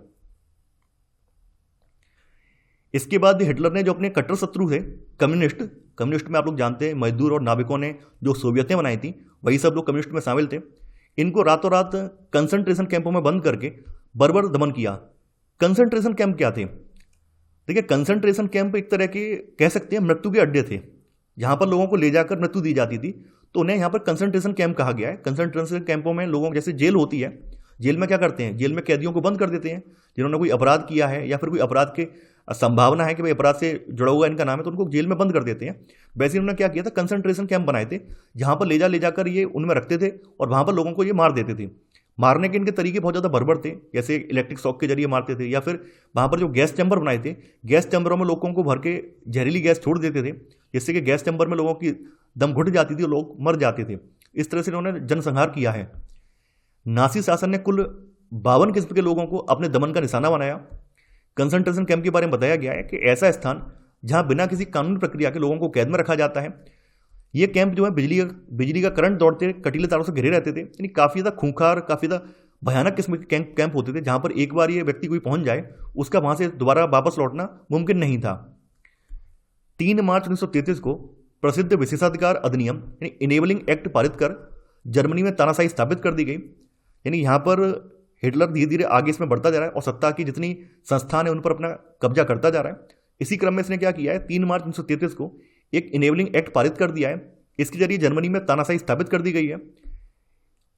S1: इसके बाद हिटलर ने जो अपने कट्टर शत्रु थे कम्युनिस्ट में आप लोग जानते हैं मजदूर और नाविकों ने जो सोवियतें बनाई थी वही सब लोग कम्युनिस्ट में शामिल थे, इनको रातों रात कंसंट्रेशन कैंपों में बंद करके बर्बर दमन किया। कंसंट्रेशन कैंप क्या थे? देखिए, कंसंट्रेशन कैंप एक तरह के कह सकते हैं मृत्यु के अड्डे थे, जहां पर लोगों को ले जाकर मृत्यु दी जाती थी। तो उन्हें यहाँ पर कंसंट्रेशन कैंप कहा गया है। कंसंट्रेशन कैंपों में लोगों जैसे जेल होती है, जेल में क्या करते हैं, जेल में कैदियों को बंद कर देते हैं जिन्होंने कोई अपराध किया है या फिर कोई अपराध के संभावना है कि भाई अपराध से जुड़ा हुआ इनका नाम है, तो उनको जेल में बंद कर देते हैं। वैसे उन्होंने क्या किया था, कंसंट्रेशन कैंप बनाए थे जहां पर ले जाकर ये उनमें रखते थे और वहां पर लोगों को ये मार देते थे। मारने के इनके तरीके बहुत ज़्यादा बर्बर थे, जैसे इलेक्ट्रिक शॉक के जरिए मारते थे या फिर वहां पर जो गैस चैम्बर बनाए थे, गैस चैम्बरों में लोगों को भर के जहरीली गैस छोड़ देते थे जिससे कि गैस चैम्बर में लोगों की दम घुट जाती थी और लोग मर जाते थे। इस तरह से इन्होंने जनसंहार किया है। नासी शासन ने कुल 52 किस्म के लोगों को अपने दमन का निशाना बनाया। कंसंट्रेशन कैंप के बारे में बताया गया है कि ऐसा स्थान जहां बिना किसी कानूनी प्रक्रिया के लोगों को कैद में रखा जाता है। ये कैंप जो है बिजली का करंट दौड़ते कटीले तारों से घिरे रहते थे, यानी काफ़ी ज़्यादा खूंखार, काफ़ी ज़्यादा भयानक किस्म के कैंप होते थे जहां पर एक बार ये व्यक्ति कोई पहुंच जाए उसका वहां से दोबारा वापस लौटना मुमकिन नहीं था। 3 मार्च 1933 को प्रसिद्ध विशेषाधिकार अधिनियम यानी इनेबलिंग एक्ट पारित कर जर्मनी में तानाशाही स्थापित कर दी गई। यानी यहाँ पर हिटलर धीरे धीरे आगे इसमें बढ़ता जा रहा है और सत्ता की जितनी संस्थान है उन पर अपना कब्जा करता जा रहा है। इसी क्रम में इसने क्या किया है, 3 मार्च 1933 को एक इनेबलिंग एक्ट पारित कर दिया है। इसके जरिए जर्मनी में तानाशाही स्थापित कर दी गई है।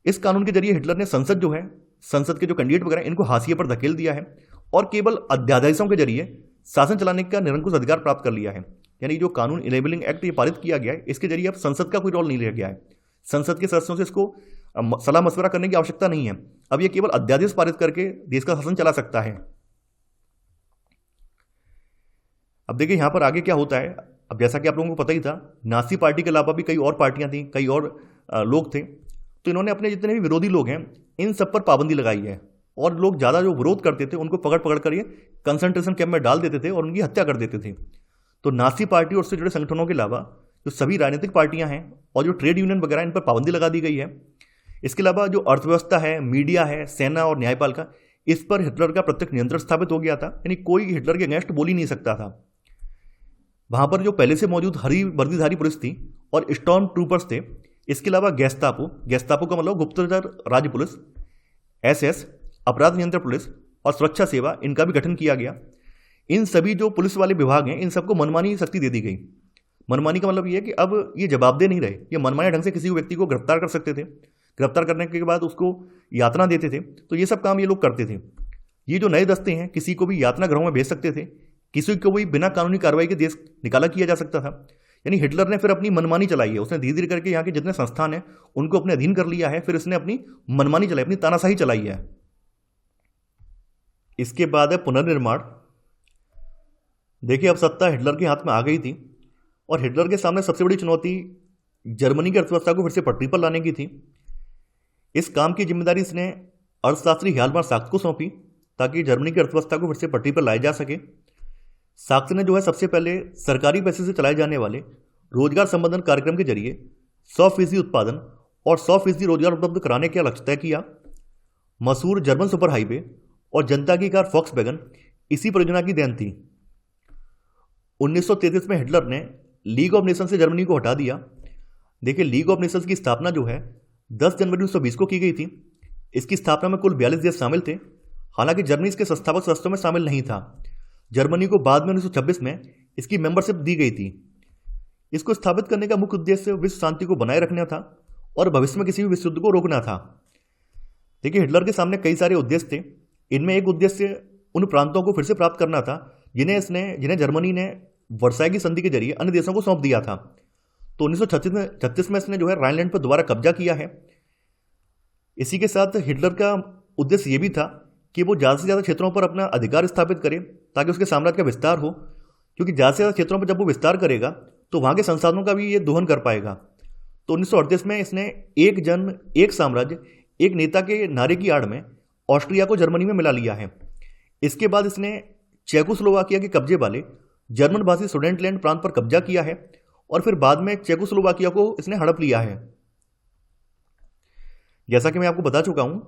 S1: इस कानून के जरिए हिटलर ने संसद जो है, संसद के जो कैंडिडेट वगैरह इनको हाशिए पर धकेल दिया है और केवल अध्यादेशों के जरिए शासन चलाने का निरंकुश अधिकार प्राप्त कर लिया है। यानी जो कानून इनेबलिंग एक्ट ये पारित किया गया है इसके जरिए अब संसद का कोई रोल नहीं रह गया है। संसद के सदस्यों से इसको सलाह मशवरा करने की आवश्यकता नहीं है। अब ये केवल अध्यादेश पारित करके देश का शासन चला सकता है। अब देखिए यहां पर आगे क्या होता है। अब जैसा कि आप लोगों को पता ही था, नाजी पार्टी के अलावा भी कई और पार्टियां थी, कई और लोग थे। तो इन्होंने अपने जितने भी विरोधी लोग हैं इन सब पर पाबंदी लगाई है और लोग ज़्यादा जो विरोध करते थे उनको पकड़ कर ये कंसंट्रेशन कैंप में डाल देते थे और उनकी हत्या कर देते थे। तो नाजी पार्टी और उससे जुड़े संगठनों के अलावा जो सभी राजनीतिक पार्टियां हैं और जो ट्रेड यूनियन वगैरह इन पर पाबंदी लगा दी गई है। इसके अलावा जो अर्थव्यवस्था है, मीडिया है, सेना और न्यायपालिका, इस पर हिटलर का प्रत्यक्ष नियंत्रण स्थापित हो गया था। यानी कोई हिटलर के अगेंस्ट बोल ही नहीं सकता था। वहां पर जो पहले से मौजूद हरी वर्दीधारी पुलिस थी और स्टॉर्म ट्रूपर्स थे। इसके अलावा गेस्तापो का मतलब गुप्तचर राज्य पुलिस, SS अपराध नियंत्रण पुलिस और सुरक्षा सेवा, इनका भी गठन किया गया। इन सभी जो पुलिस वाले विभाग हैं इन सबको मनमानी शक्ति दे दी गई। मनमानी का मतलब ये है कि अब ये जवाबदेह नहीं रहे, ये मनमाने ढंग से किसी व्यक्ति को गिरफ्तार कर सकते थे। गिरफ्तार करने के बाद उसको यातना देते थे। तो ये सब काम ये लोग करते थे। ये जो नए दस्ते हैं किसी को भी यातना गृहों में भेज सकते थे, किसी को भी बिना कानूनी कार्रवाई के देश निकाला किया जा सकता था। यानी हिटलर ने फिर अपनी मनमानी चलाई है। उसने धीरे धीरे करके यहाँ के जितने संस्थान हैं उनको अपने अधीन कर लिया है। फिर इसने अपनी मनमानी चलाई, अपनी तानाशाही चलाई है। इसके बाद है पुनर्निर्माण। देखिए अब सत्ता हिटलर के हाथ में आ गई थी और हिटलर के सामने सबसे बड़ी चुनौती जर्मनी की अर्थव्यवस्था को फिर से पटरी पर लाने की थी। इस काम की जिम्मेदारी इसने अर्थशास्त्री ह्यालमार साख्त को सौंपी ताकि जर्मनी की अर्थव्यवस्था को फिर से पटरी पर लाया जा सके। साख्त ने जो है सबसे पहले सरकारी पैसे से चलाए जाने वाले रोजगार संवर्धन कार्यक्रम के जरिए 100% उत्पादन और 100% रोजगार उपलब्ध कराने का लक्ष्य तय किया। मशहूर जर्मन सुपर हाईवे और जनता की कार फॉक्सवैगन इसी परियोजना की देन थी। 1933 में हिटलर ने लीग ऑफ नेशंस से जर्मनी को हटा दिया। देखिए लीग ऑफ नेशंस की स्थापना जो है 10 जनवरी 1920 को की गई थी। इसकी स्थापना में कुल 42 देश शामिल थे। हालांकि जर्मनी इसके संस्थापक सदस्यों में शामिल नहीं था। जर्मनी को बाद में 1926 में इसकी मेंबरशिप दी गई थी। इसको स्थापित करने का मुख्य उद्देश्य विश्व शांति को बनाए रखना था और भविष्य में किसी भी विश्व युद्ध को रोकना था। देखिए हिटलर के सामने कई सारे उद्देश्य थे। इनमें एक उद्देश्य उन प्रांतों को फिर से प्राप्त करना था जिन्हें जर्मनी ने वर्साई की संधि के जरिए अन्य देशों को सौंप दिया था। तो 1936 में इसने जो है राइनलैंड पर दोबारा कब्जा किया है। इसी के साथ हिटलर का उद्देश्य ये भी था कि वो ज़्यादा से ज़्यादा क्षेत्रों पर अपना अधिकार स्थापित करे ताकि उसके साम्राज्य का विस्तार हो, क्योंकि ज़्यादा से ज़्यादा क्षेत्रों पर जब वो विस्तार करेगा तो वहाँ के संसाधनों का भी ये दोहन कर पाएगा। तो 1938 में इसने एक जन एक साम्राज्य एक नेता के नारे की आड़ में ऑस्ट्रिया को जर्मनी में मिला लिया है। इसके बाद इसने चेकोस्लोवाकिया के कब्जे वाले जर्मन भाषी सुडेंटलैंड प्रांत पर कब्जा किया है और फिर बाद में चेकोस्लोवाकिया को इसने हड़प लिया है। जैसा कि मैं आपको बता चुका हूं,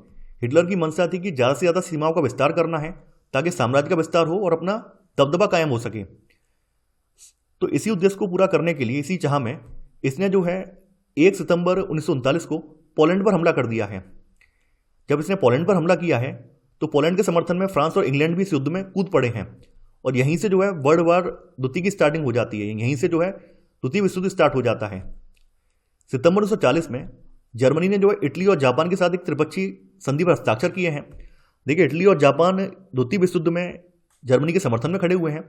S1: हिटलर की मंशा थी कि ज़्यादा से ज़्यादा सीमाओं का विस्तार करना है ताकि साम्राज्य का विस्तार हो और अपना दबदबा कायम हो सके। तो इसी उद्देश्य को पूरा करने के लिए, इसी चाह में इसने जो है 1 सितंबर 1939 को पोलैंड पर हमला कर दिया है। जब इसने पोलैंड पर हमला किया है तो पोलैंड के समर्थन में फ्रांस और इंग्लैंड भी इस युद्ध में कूद पड़े हैं और यहीं से जो है वर्ल्ड वार द्वितीय की स्टार्टिंग हो जाती है। यहीं से जो है द्वितीय विश्व युद्ध स्टार्ट हो जाता है। सितंबर 1940 में जर्मनी ने जो है इटली और जापान के साथ एक त्रिपक्षीय संधि पर हस्ताक्षर किए हैं। देखिए, इटली और जापान द्वितीय विश्व युद्ध में जर्मनी के समर्थन में खड़े हुए हैं,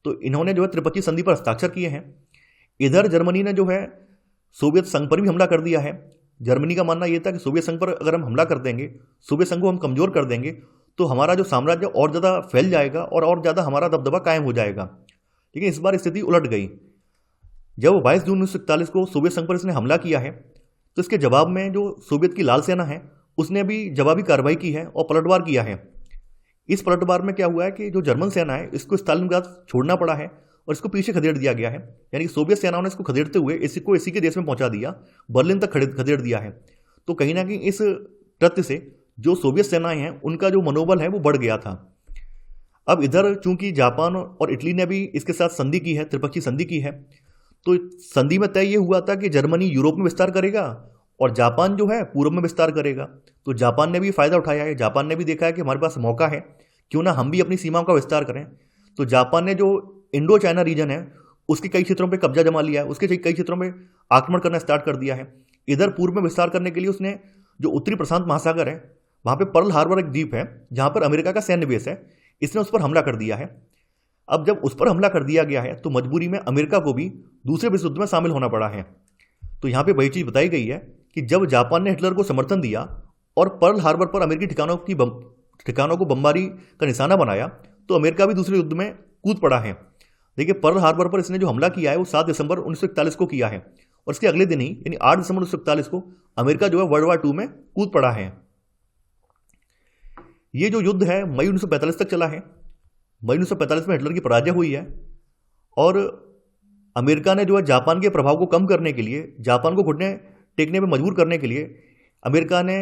S1: तो इन्होंने जो है त्रिपक्षीय संधि पर हस्ताक्षर किए हैं। इधर जर्मनी ने जो है सोवियत संघ पर भी हमला कर दिया है। जर्मनी का मानना यह था कि सोवियत संघ पर अगर हम हमला कर देंगे, सोवियत संघ को हम कमजोर कर देंगे, तो हमारा जो साम्राज्य और ज़्यादा फैल जाएगा और ज़्यादा हमारा दबदबा कायम हो जाएगा। लेकिन इस बार स्थिति उलट गई। जब 22 जून 1941 को सोवियत संघ पर इसने हमला किया है तो इसके जवाब में जो सोवियत की लाल सेना है उसने भी जवाबी कार्रवाई की है और पलटवार किया है। इस पलटवार में क्या हुआ है कि जो जर्मन सेना है इसको स्टालिनग्राद छोड़ना पड़ा है और इसको पीछे खदेड़ दिया गया है। यानी कि सोवियत सेनाओं ने इसको खदेड़ते हुए इसी के देश में पहुंचा दिया, बर्लिन तक खदेड़ दिया है। तो कहीं ना कहीं इस कृत्य से जो सोवियत सेनाएं हैं उनका जो मनोबल है वो बढ़ गया था। अब इधर चूंकि जापान और इटली ने भी इसके साथ संधि की है, त्रिपक्षीय संधि की है, तो संधि में तय ये हुआ था कि जर्मनी यूरोप में विस्तार करेगा और जापान जो है पूर्व में विस्तार करेगा। तो जापान ने भी फायदा उठाया है। जापान ने भी देखा है कि हमारे पास मौका है, क्यों ना हम भी अपनी सीमाओं का विस्तार करें। तो जापान ने जो इंडो चाइना रीजन है उसके कई क्षेत्रों पर कब्जा जमा लिया है, उसके कई क्षेत्रों में आक्रमण करना स्टार्ट कर दिया है। इधर पूर्व में विस्तार करने के लिए उसने जो उत्तरी प्रशांत महासागर है वहाँ पे पर्ल हार्बर एक द्वीप है जहाँ पर अमेरिका का सैन्य बेस है, इसने उस पर हमला कर दिया है। अब जब उस पर हमला कर दिया गया है तो मजबूरी में अमेरिका को भी दूसरे विश्व युद्ध में शामिल होना पड़ा है। तो यहाँ पे वही चीज़ बताई गई है कि जब जापान ने हिटलर को समर्थन दिया और पर्ल हार्बर पर अमेरिकी ठिकानों को बमबारी का निशाना बनाया तो अमेरिका भी दूसरे युद्ध में कूद पड़ा है। देखिए, पर्ल हार्बर पर इसने जो हमला किया है वो 7 दिसंबर 1941 को किया है और इसके अगले दिन ही यानी 8 दिसंबर 1941 को अमेरिका जो है वर्ल्ड वार 2 में कूद पड़ा है। ये जो युद्ध है मई 1945 तक चला है। मई 1945 में हिटलर की पराजय हुई है और अमेरिका ने जो है जापान के प्रभाव को कम करने के लिए, जापान को घुटने टेकने में मजबूर करने के लिए, अमेरिका ने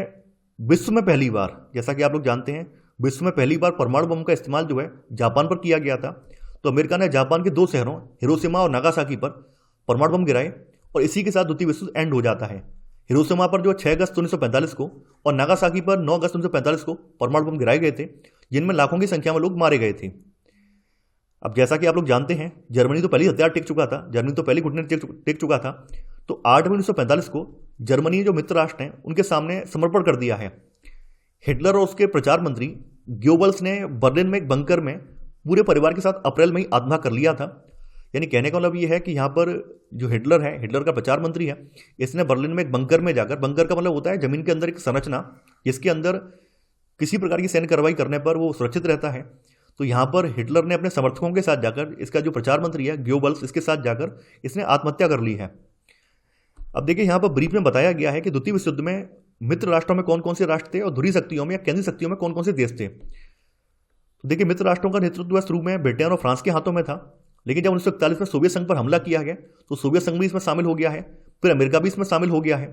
S1: विश्व में पहली बार, जैसा कि आप लोग जानते हैं, विश्व में पहली बार परमाणु बम का इस्तेमाल जो है जापान पर किया गया था। तो अमेरिका ने जापान के 2 शहरों हिरोशिमा और नागासाकी पर परमाणु बम गिराए और इसी के साथ द्वितीय विश्व एंड हो जाता है। हिरोशिमा पर जो 6 अगस्त 1945 को और नागासाकी पर 9 अगस्त 1945 को परमाणु बम गिराए गए थे, जिनमें लाखों की संख्या में लोग मारे गए थे। अब जैसा कि आप लोग जानते हैं, जर्मनी तो पहले हथियार टेक चुका था, जर्मनी तो पहले घुटने टेक चुका था। तो 8 मई 1945 को जर्मनी जो मित्र राष्ट्र हैं उनके सामने समर्पण कर दिया है। हिटलर और उसके प्रचार मंत्री ग्योबल्स ने बर्लिन में एक बंकर में पूरे परिवार के साथ अप्रैल में ही आत्महत्या कर लिया था। यानी कहने का मतलब ये है कि यहाँ पर जो हिटलर है, हिटलर का प्रचार मंत्री है, इसने बर्लिन में एक बंकर में जाकर, बंकर का मतलब होता है जमीन के अंदर एक संरचना जिसके अंदर किसी प्रकार की सैन्य कार्रवाई करने पर वो सुरक्षित रहता है। तो यहाँ पर हिटलर ने अपने समर्थकों के साथ जाकर, इसका जो प्रचार मंत्री है ग्योबल्स, इसके साथ जाकर इसने आत्महत्या कर ली है। अब देखिए, यहाँ पर ब्रीफ में बताया गया है कि द्वितीय विश्व युद्ध में मित्र राष्ट्रों में कौन कौन से राष्ट्र थे और ध्रुवीय शक्तियों में या केंद्रीय शक्तियों में कौन कौन से देश थे। तो देखिए, मित्र राष्ट्रों का नेतृत्व शुरू में ब्रिटेन और फ्रांस के हाथों में था, लेकिन जब 1941 में सोवियत संघ पर हमला किया गया तो सोवियत संघ भी इसमें शामिल हो गया है, फिर अमेरिका भी इसमें शामिल हो गया है।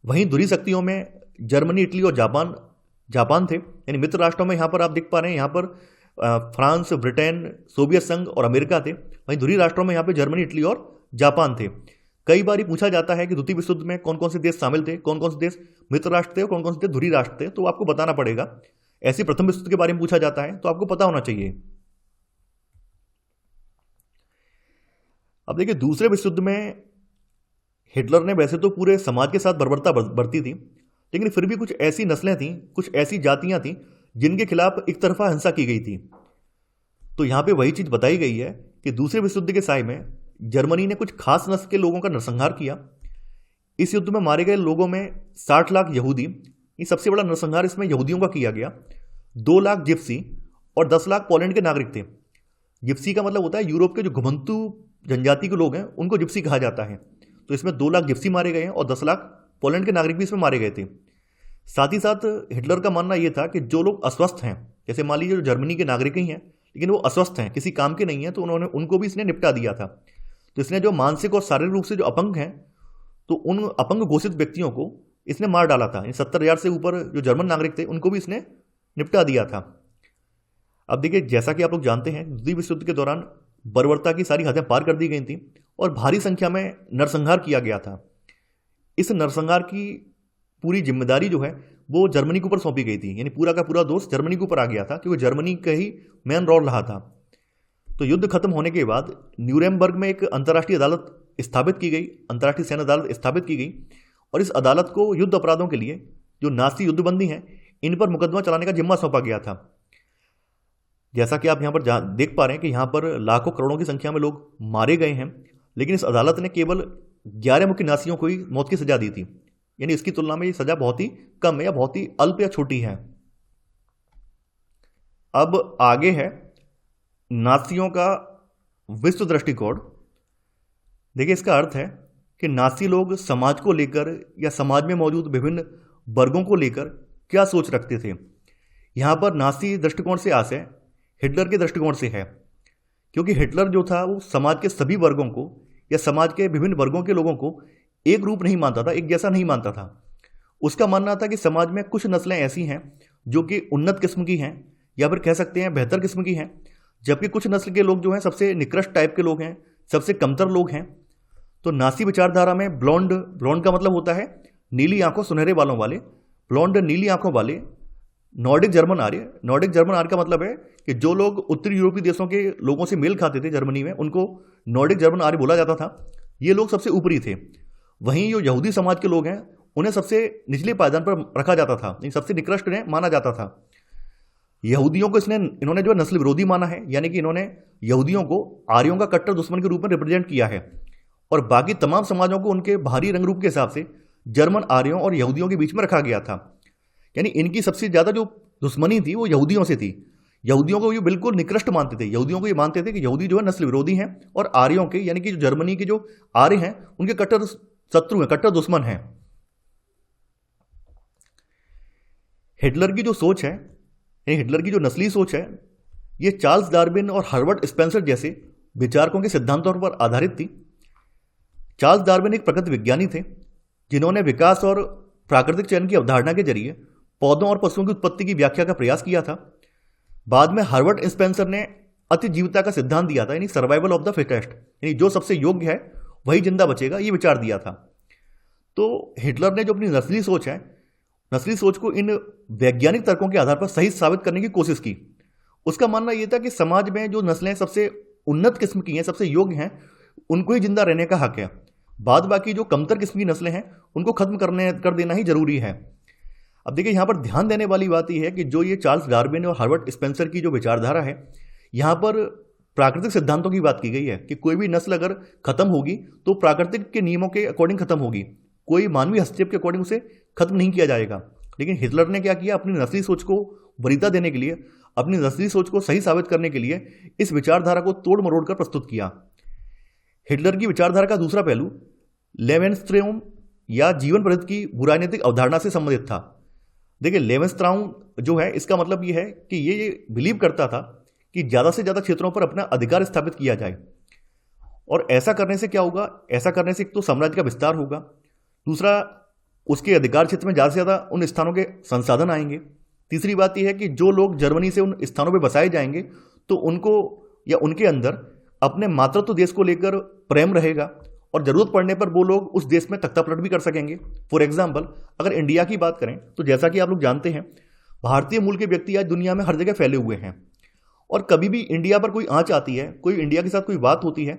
S1: वहीं ध्रुवीय शक्तियों में जर्मनी, इटली और जापान थे। यानी मित्र राष्ट्रों में यहाँ पर आप देख पा रहे हैं, यहाँ पर फ्रांस, ब्रिटेन, सोवियत संघ और अमेरिका थे। वहीं ध्रुवीय राष्ट्रों में यहाँ पे जर्मनी, इटली और जापान थे। कई बार पूछा जाता है कि द्वितीय विश्व युद्ध में कौन कौन से देश शामिल थे, कौन कौन से देश मित्र राष्ट्र थे और कौन कौन से देश ध्रुवीय राष्ट्र थे, तो आपको बताना पड़ेगा। ऐसी प्रथम विश्व युद्ध के बारे में पूछा जाता है तो आपको पता होना चाहिए। अब देखिए, दूसरे विश्व युद्ध में हिटलर ने वैसे तो पूरे समाज के साथ बर्बरता बरती थी, लेकिन फिर भी कुछ ऐसी नस्लें थीं, कुछ ऐसी जातियां थीं जिनके खिलाफ एक तरफा हिंसा की गई थी। तो यहां पे वही चीज बताई गई है कि दूसरे विश्व युद्ध के साय में जर्मनी ने कुछ खास नस्ल के लोगों का नरसंहार किया। इस युद्ध में मारे गए लोगों में 60 लाख यहूदी, ये सबसे बड़ा नरसंहार इसमें यहूदियों का किया गया। 2 लाख जिप्सी और 10 लाख पोलैंड के नागरिक थे। जिप्सी का मतलब होता है यूरोप के जो घुमंतु जनजाति के लोग हैं उनको जिप्सी कहा जाता है। तो इसमें 2 लाख जिप्सी मारे गए हैं और 10 लाख पोलैंड के नागरिक भी इसमें मारे गए थे। साथ ही साथ हिटलर का मानना यह था कि जो लोग अस्वस्थ हैं, जैसे मान लीजिए जो जर्मनी के नागरिक ही हैं लेकिन वो अस्वस्थ हैं, किसी काम के नहीं हैं, तो उनको भी इसने निपटा दिया था। तो इसने जो मानसिक और शारीरिक रूप से जो अपंग हैं तो उन अपंग घोषित व्यक्तियों को इसने मार डाला था। 70,000 से ऊपर जो जर्मन नागरिक थे उनको भी इसने निपटा दिया था। अब देखिए, जैसा कि आप लोग जानते हैं, द्वितीय विश्व युद्ध के दौरान बर्बरता की सारी हदें पार कर दी गई थी और भारी संख्या में नरसंहार किया गया था। इस नरसंहार की पूरी जिम्मेदारी जो है वो जर्मनी के ऊपर सौंपी गई थी, यानी पूरा का पूरा दोष जर्मनी के ऊपर आ गया था क्योंकि जर्मनी का ही मेन रोल रहा था। तो युद्ध खत्म होने के बाद न्यूरेमबर्ग में एक अंतर्राष्ट्रीय अदालत स्थापित की गई, अंतर्राष्ट्रीय सैन्य अदालत स्थापित की गई और इस अदालत को युद्ध अपराधों के लिए जो नाज़ी युद्धबंदी हैं इन पर मुकदमा चलाने का जिम्मा सौंपा गया था। जैसा कि आप यहाँ पर देख पा रहे हैं कि यहाँ पर लाखों करोड़ों की संख्या में लोग मारे गए हैं, लेकिन इस अदालत ने केवल 11 मुख्य नाज़ियों को ही मौत की सजा दी थी, यानी इसकी तुलना में ये सजा बहुत ही कम है या बहुत ही अल्प या छोटी है। अब आगे है नाज़ियों का विश्व दृष्टिकोण। देखिए, इसका अर्थ है कि नाज़ी लोग समाज को लेकर या समाज में मौजूद विभिन्न वर्गों को लेकर क्या सोच रखते थे। यहाँ पर नाज़ी दृष्टिकोण से आशय हिटलर के दृष्टिकोण से है, क्योंकि हिटलर जो था वो समाज के सभी वर्गों को या समाज के विभिन्न वर्गों के लोगों को एक रूप नहीं मानता था, एक जैसा नहीं मानता था। उसका मानना था कि समाज में कुछ नस्लें ऐसी हैं जो कि उन्नत किस्म की हैं या फिर कह सकते हैं बेहतर किस्म की हैं, जबकि कुछ नस्ल के लोग जो हैं सबसे निकृष्ट टाइप के लोग हैं, सबसे कमतर लोग हैं। तो नाज़ी विचारधारा में ब्लॉन्ड का मतलब होता है नीली आंखों सुनहरे बालों वाले, ब्लॉन्ड नीली आंखों वाले, नॉर्डिक जर्मन आर्य का मतलब है कि जो लोग उत्तरी यूरोपीय देशों के लोगों से मेल खाते थे जर्मनी में, उनको नॉर्डिक जर्मन आर्य बोला जाता था। ये लोग सबसे ऊपरी थे। वहीं जो यहूदी समाज के लोग हैं उन्हें सबसे निचले पायदान पर रखा जाता था, सबसे निकृष्ट उन्हें माना जाता था। यहूदियों को इन्होंने जो नस्ल विरोधी माना है, यानी कि इन्होंने यहूदियों को आर्यों का कट्टर दुश्मन के रूप में रिप्रेजेंट किया है और बाकी तमाम समाजों को उनके बाहरी रंग रूप के हिसाब से जर्मन आर्यों और यहूदियों के बीच में रखा गया था। यानी इनकी सबसे ज़्यादा जो दुश्मनी थी वो यहूदियों से थी। यहूदियों को ये बिल्कुल निकृष्ट मानते थे। यहूदियों को ये मानते थे कि यहूदी जो है नस्ल विरोधी हैं और आर्यों के, यानी कि जो जर्मनी के जो आर्य हैं उनके कट्टर शत्रु हैं, कट्टर दुश्मन हैं। हिटलर की जो सोच है, हिटलर की जो नस्ली सोच है, ये चार्ल्स डार्विन और हर्बर्ट स्पेंसर जैसे विचारकों के सिद्धांतों पर आधारित थी। चार्ल्स डार्विन एक प्रकृति विज्ञानी थे जिन्होंने विकास और प्राकृतिक चयन की अवधारणा के जरिए पौधों और पशुओं की उत्पत्ति की व्याख्या का प्रयास किया था। बाद में हर्बर्ट स्पेंसर ने अतिजीवता का सिद्धांत दिया था, यानी सर्वाइवल ऑफ द फिटेस्ट, यानी जो सबसे योग्य है वही जिंदा बचेगा, ये विचार दिया था। तो हिटलर ने जो अपनी नस्ली सोच है, नस्ली सोच को इन वैज्ञानिक तर्कों के आधार पर सही साबित करने की कोशिश की। उसका मानना यह था कि समाज में जो नस्लें सबसे उन्नत किस्म की हैं, सबसे योग्य हैं, उनको ही जिंदा रहने का हक है। बाद बाकी जो कमतर किस्म की नस्लें हैं उनको खत्म कर देना ही जरूरी है। अब देखिए, यहाँ पर ध्यान देने वाली बात यह है कि जो ये चार्ल्स डार्विन और हर्बर्ट स्पेंसर की जो विचारधारा है, यहाँ पर प्राकृतिक सिद्धांतों की बात की गई है कि कोई भी नस्ल अगर खत्म होगी तो प्राकृतिक के नियमों के अकॉर्डिंग खत्म होगी, कोई मानवीय हस्तक्षेप के अकॉर्डिंग उसे खत्म नहीं किया जाएगा। लेकिन हिटलर ने क्या किया, अपनी नस्ली सोच को वरीयता देने के लिए, अपनी नस्ली सोच को सही साबित करने के लिए इस विचारधारा को तोड़ मरोड़ कर प्रस्तुत किया। हिटलर की विचारधारा का दूसरा पहलू लेवेंस्ट्राउम या जीवन प्रगति की बुरानैतिक अवधारणा से संबंधित था। देखिए, लेवेंस्ट्राउम जो है, इसका मतलब ये है कि ये बिलीव करता था कि ज़्यादा से ज़्यादा क्षेत्रों पर अपना अधिकार स्थापित किया जाए और ऐसा करने से क्या होगा, ऐसा करने से एक तो साम्राज्य का विस्तार होगा, दूसरा उसके अधिकार क्षेत्र में ज़्यादा से ज़्यादा उन स्थानों के संसाधन आएंगे, तीसरी बात यह है कि जो लोग जर्मनी से उन स्थानों पर बसाए जाएंगे तो उनको या उनके अंदर अपने मातृत्व देश को लेकर प्रेम रहेगा और ज़रूरत पड़ने पर वो लोग उस देश में तख्तापलट भी कर सकेंगे। फॉर एग्जाम्पल, अगर इंडिया की बात करें तो जैसा कि आप लोग जानते हैं, भारतीय मूल के व्यक्ति आज दुनिया में हर जगह फैले हुए हैं और कभी भी इंडिया पर कोई आंच आती है, कोई इंडिया के साथ कोई बात होती है,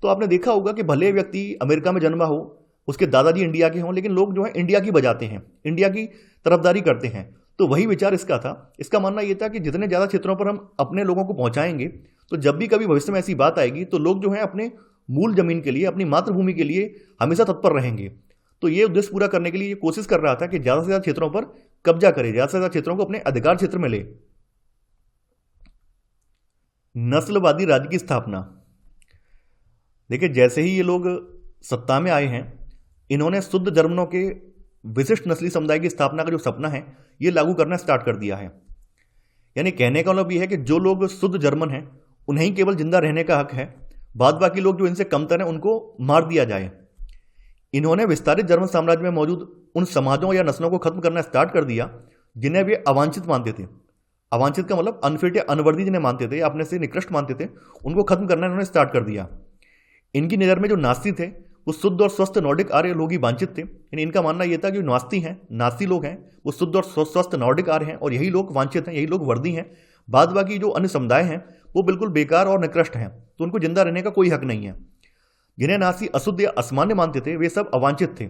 S1: तो आपने देखा होगा कि भले व्यक्ति अमेरिका में जन्मा हो, उसके दादाजी इंडिया के हों, लेकिन लोग जो है इंडिया की बजाते हैं, इंडिया की तरफदारी करते हैं। तो वही विचार इसका था। इसका मानना यह था कि जितने ज़्यादा क्षेत्रों पर हम अपने लोगों को पहुँचाएंगे तो जब भी कभी भविष्य में ऐसी बात आएगी तो लोग जो है अपने मूल जमीन के लिए, अपनी मातृभूमि के लिए हमेशा तत्पर रहेंगे। तो ये उद्देश्य पूरा करने के लिए ये कोशिश कर रहा था कि ज़्यादा से ज़्यादा क्षेत्रों पर कब्जा करे, ज़्यादा से ज़्यादा क्षेत्रों को अपने अधिकार क्षेत्र में ले। नस्लवादी राज्य की स्थापना। देखिए, जैसे ही ये लोग सत्ता में आए हैं, इन्होंने शुद्ध जर्मनों के विशिष्ट नस्ली समुदाय की स्थापना का जो सपना है ये लागू करना स्टार्ट कर दिया है। यानी कहने का मतलब ये है कि जो लोग शुद्ध जर्मन हैं उन्हें ही केवल जिंदा रहने का हक है, बाद बाकी लोग जो इनसे कमतर हैं उनको मार दिया जाए। इन्होंने विस्तारित जर्मन साम्राज्य में मौजूद उन समाजों या नस्लों को खत्म करना स्टार्ट कर दिया जिन्हें वे अवांछित मानते थे। अवांछित का मतलब अनफिट या अनवर्दी जिन्हें मानते थे या अपने से निकृष्ट मानते थे, उनको खत्म करना इन्होंने स्टार्ट कर दिया। इनकी नज़र में जो नास्ती थे वो शुद्ध और स्वस्थ नॉर्डिक आर्य लोग ही वांछित थे। यानी इनका मानना यह था कि जो नास्ती लोग हैं वो शुद्ध और स्वस्थ नॉर्डिक आर्य हैं और यही लोग वांछित हैं, यही लोग वर्दी हैं। बाद बाकी जो अन्य समुदाय हैं वो बिल्कुल बेकार और निकृष्ट हैं, तो उनको जिंदा रहने का कोई हक नहीं है। जिन्हें नासी अशुद्ध या असामान्य मानते थे वे सब अवांछित थे।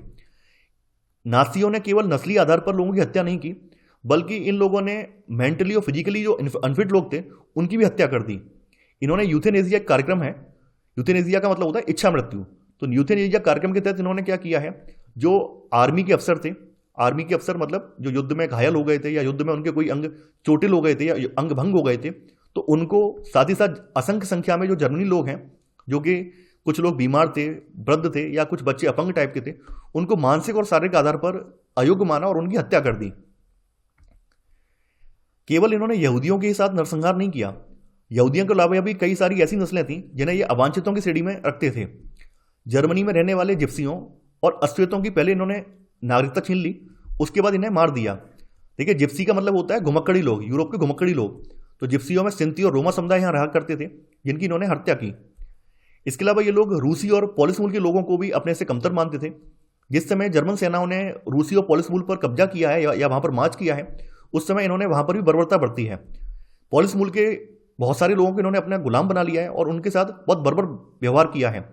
S1: नासियों ने केवल नस्ली आधार पर लोगों की हत्या नहीं की, बल्कि इन लोगों ने मेंटली और फिजिकली जो अनफिट लोग थे उनकी भी हत्या कर दी। इन्होंने यूथेनेसिया कार्यक्रम है, यूथेनेसिया का मतलब होता है इच्छा मृत्यु, तो यूथेनेसिया कार्यक्रम के तहत इन्होंने क्या किया है, जो आर्मी के अफसर थे, आर्मी के अफसर मतलब जो युद्ध में घायल हो गए थे या युद्ध में उनके कोई अंग चोटिल हो गए थे या अंग भंग हो गए थे, तो उनको साथ ही साथ असंख्य संख्या में जो जर्मनी लोग हैं, जो कि कुछ लोग बीमार थे, वृद्ध थे या कुछ बच्चे अपंग टाइप के थे, उनको मानसिक और शारीरिक आधार पर अयोग्य माना और उनकी हत्या कर दी। केवल इन्होंने यहूदियों के साथ नरसंहार नहीं किया, यहूदियों के अलावा भी कई सारी ऐसी नस्लें थीं जिन्हें ये अवांछितों की श्रेणी में रखते थे। जर्मनी में रहने वाले जिप्सियों और अस्वेतों की पहले इन्होंने नागरिकता छीन ली, उसके बाद इन्हें मार दिया। देखिए, जिप्सी का मतलब होता है घुमक्कड़ी लोग, यूरोप के घुमक्कड़ी लोग। तो जिप्सियों में सिंथी और रोमा समुदाय यहाँ रहा करते थे जिनकी इन्होंने हत्या की। इसके अलावा ये लोग रूसी और पोलिश मूल के लोगों को भी अपने से कमतर मानते थे। जिस समय जर्मन सेनाओं ने रूसी और पोलिश मूल पर कब्जा किया है या वहाँ पर मार्च किया है, उस समय इन्होंने वहाँ पर भी बर्बरता बरती है। पोलिश मूल के बहुत सारे लोगों को इन्होंने अपना गुलाम बना लिया है और उनके साथ बहुत बर्बर व्यवहार किया है।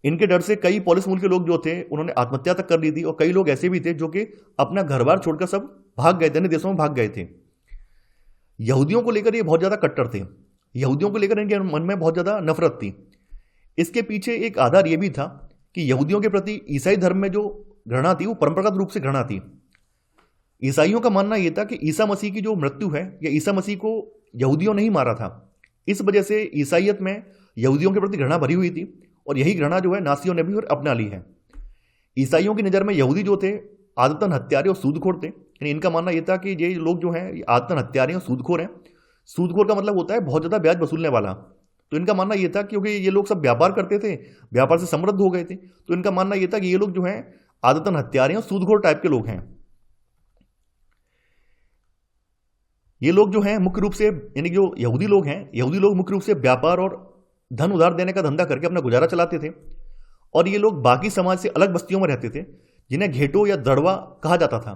S1: इनके डर से कई पोलिश मूल के लोग जो थे उन्होंने आत्महत्या तक कर ली थी और कई लोग ऐसे भी थे जो कि अपना घर बार छोड़कर सब भाग गए थे, अन्य देशों में भाग गए थे। यहूदियों को लेकर ये बहुत ज़्यादा कट्टर थे, यहूदियों को लेकर इनके मन में बहुत ज़्यादा नफरत थी। इसके पीछे एक आधार ये भी था कि यहूदियों के प्रति ईसाई धर्म में जो घृणा थी वो परंपरागत रूप से घृणा थी। ईसाइयों का मानना यह था कि ईसा मसीह की जो मृत्यु है या ईसा मसीह को यहूदियों ने ही मारा था। इस वजह से ईसाइयत में यहूदियों के प्रति घृणा भरी हुई थी और यही घृणा जो है नासियों ने भी अपना ली है। ईसाइयों की नज़र में यहूदी जो थे आदतन हत्यारे और सूदखोर थे। यानी इनका मानना यह था कि ये लोग जो हैं ये आदतन हत्यारे और सूदखोर हैं। सूदखोर का मतलब होता है बहुत ज़्यादा ब्याज वसूलने वाला। तो इनका मानना यह था क्योंकि ये लोग सब व्यापार करते थे, व्यापार से समृद्ध हो गए थे, तो इनका मानना यह था कि ये लोग जो हैं आदतन हत्यारे और सूदखोर टाइप के लोग हैं। ये लोग जो हैं मुख्य रूप से, यानी जो यहूदी लोग हैं, यहूदी लोग मुख्य रूप से व्यापार और धन उधार देने का धंधा करके अपना गुजारा चलाते थे। और ये लोग बाकी समाज से अलग बस्तियों में रहते थे जिन्हें घेटो या दड़वा कहा जाता था।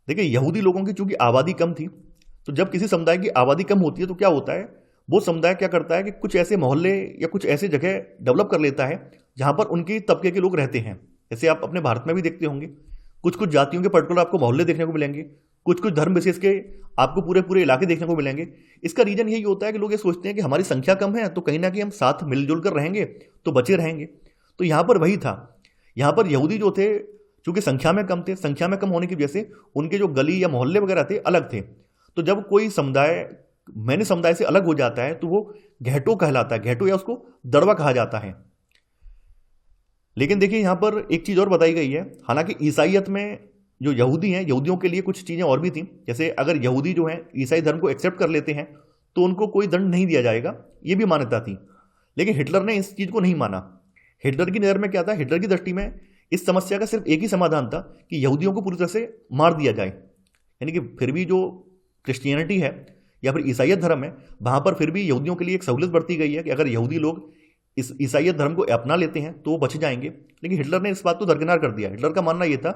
S1: देखिए, यहूदी लोगों की चूंकि आबादी कम थी, तो जब किसी समुदाय की आबादी कम होती है तो क्या होता है, वो समुदाय क्या करता है कि कुछ ऐसे मोहल्ले या कुछ ऐसे जगह डेवलप कर लेता है जहां पर उनके तबके के लोग रहते हैं। जैसे आप अपने भारत में भी देखते होंगे, कुछ कुछ जातियों के पर्टिकुलर आपको मोहल्ले देखने को मिलेंगे, कुछ कुछ धर्म विशेष के आपको पूरे पूरे इलाके देखने को मिलेंगे। इसका रीजन यही होता है कि लोग ये सोचते हैं कि हमारी संख्या कम है तो कहीं ना कहीं हम साथ मिलजुल कर रहेंगे तो बचे रहेंगे। तो यहाँ पर वही था, यहाँ पर यहूदी जो थे चूंकि संख्या में कम थे, संख्या में कम होने की वजह से उनके जो गली या मोहल्ले वगैरह थे अलग थे। तो जब कोई समुदाय मैंने समुदाय से अलग हो जाता है तो वो घेटो कहलाता है, घेटो या उसको दड़वा कहा जाता है। लेकिन देखिए, यहाँ पर एक चीज़ और बताई गई है। हालांकि ईसाइयत में जो यहूदी हैं, यहूदियों के लिए कुछ चीज़ें और भी थी। जैसे अगर यहूदी जो हैं ईसाई धर्म को एक्सेप्ट कर लेते हैं तो उनको कोई दंड नहीं दिया जाएगा, ये भी मान्यता थी। लेकिन हिटलर ने इस चीज़ को नहीं माना। हिटलर की नज़र में क्या था, हिटलर की दृष्टि में इस समस्या का सिर्फ एक ही समाधान था कि यहूदियों को पूरी तरह से मार दिया जाए। यानी कि फिर भी जो क्रिश्चियनिटी है या फिर ईसाइयत धर्म है, वहाँ पर फिर भी यहूदियों के लिए एक सहूलियत बरती गई है कि अगर यहूदी लोग इस ईसाइयत धर्म को अपना लेते हैं तो वो बच जाएंगे। लेकिन हिटलर ने इस बात को दरकिनार कर दिया। हिटलर का मानना यह था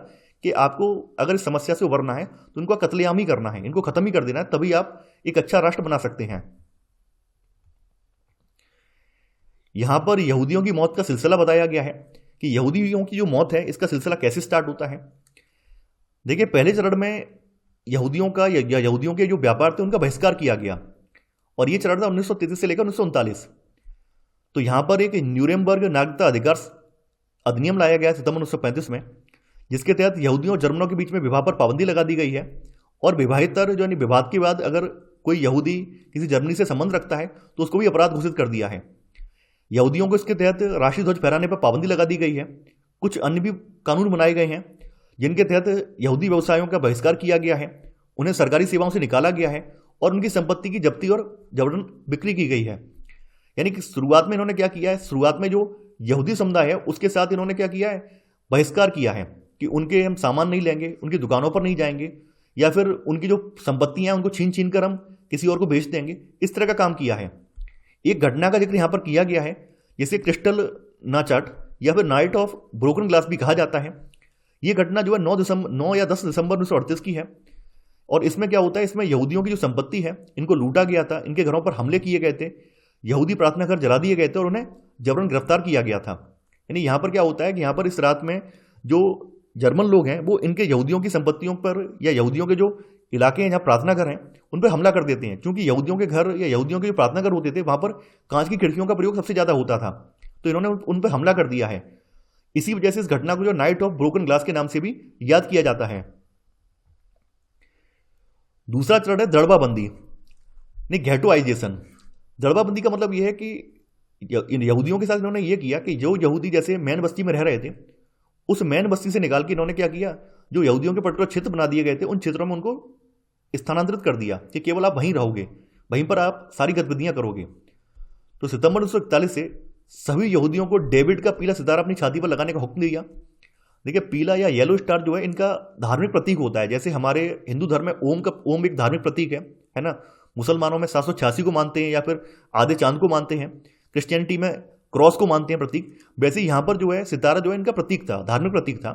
S1: कि आपको अगर इस समस्या से उबरना है तो इनको कत्लेआम ही करना है, इनको खत्म ही कर देना है, तभी आप एक अच्छा राष्ट्र बना सकते हैं। यहां पर यहूदियों की मौत का सिलसिला बताया गया है कि यहूदियों की जो मौत है इसका सिलसिला कैसे स्टार्ट होता है। देखिए, पहले चरण में यहूदियों का या यहूदियों के जो व्यापार थे उनका बहिष्कार किया गया और ये चरण था 1933 से लेकर 1939। तो यहां पर एक न्यूरेमबर्ग नागरिकता अधिकार अधिनियम लाया गया सितंबर 1935 में, जिसके तहत यहूदियों और जर्मनों के बीच में विवाह पर पाबंदी लगा दी गई है। और विवाहेतर जो यानी विवाद के बाद अगर कोई यहूदी किसी जर्मनी से संबंध रखता है तो उसको भी अपराध घोषित कर दिया है। यहूदियों को इसके तहत राष्ट्रीय ध्वज फहराने पर पाबंदी लगा दी गई है। कुछ अन्य भी कानून बनाए गए हैं जिनके तहत यहूदी व्यवसायों का बहिष्कार किया गया है, उन्हें सरकारी सेवाओं से निकाला गया है और उनकी संपत्ति की जब्ती और जबरन बिक्री की गई है। यानी कि शुरुआत में इन्होंने क्या किया है, शुरुआत में जो यहूदी समुदाय है उसके साथ इन्होंने क्या किया है, बहिष्कार किया है कि उनके हम सामान नहीं लेंगे, उनकी दुकानों पर नहीं जाएंगे, या फिर उनकी जो संपत्तियां हैं उनको छीन छीन कर हम किसी और को बेच देंगे। इस तरह का काम किया है। एक घटना का जिक्र यहाँ पर किया गया है जिसे क्रिस्टल नाचाट या फिर नाइट ऑफ ब्रोकन ग्लास भी कहा जाता है। ये घटना जो है 9 या 10 दिसंबर 1938 की है। और इसमें क्या होता है, इसमें यहूदियों की जो संपत्ति है इनको लूटा गया था, इनके घरों पर हमले किए गए थे, यहूदी प्रार्थना घर जला दिए गए थे और उन्हें जबरन गिरफ्तार किया गया था। यानी यहाँ पर क्या होता है कि यहाँ पर इस रात में जो जर्मन लोग हैं वो इनके यहूदियों की संपत्तियों पर या यहूदियों के जो इलाके हैं जहाँ प्रार्थना घर हैं उन पर हमला कर देते हैं। क्योंकि यहूदियों के घर या यहूदियों के जो प्रार्थना घर होते थे वहाँ पर कांच की खिड़कियों का प्रयोग सबसे ज़्यादा होता था, तो इन्होंने उन पर हमला कर दिया है। इसी वजह से इस घटना को जो नाइट ऑफ ब्रोकन ग्लास के नाम से भी याद किया जाता है। दूसरा चरण है दड़बाबंदी, नहीं घेटोआइजेशन। दड़बाबंदी का मतलब यह है कि इन यहूदियों के साथ इन्होंने ये किया कि जो यहूदी जैसे मैन बस्ती में रह रहे थे उस मैन बस्ती से निकाल के इन्होंने क्या किया, जो यहूदियों के पर्टिकुलर क्षेत्र बना दिए गए थे उन क्षेत्रों में उनको स्थानांतरित कर दिया कि केवल आप वहीं रहोगे, वहीं पर आप सारी गतिविधियां करोगे। तो सितंबर 1941 से सभी यहूदियों को डेविड का पीला सितारा अपनी छाती पर लगाने का हुक्म दिया। देखिए पीला या येलो स्टार जो है इनका धार्मिक प्रतीक होता है। जैसे हमारे हिंदू धर्म में ओम एक धार्मिक प्रतीक है ना। मुसलमानों में 786 को मानते हैं या फिर आधे चांद को मानते हैं, क्रिश्चियनिटी में क्रॉस को मानते हैं प्रतीक। वैसे यहाँ पर जो है सितारा जो है इनका प्रतीक था, धार्मिक प्रतीक था।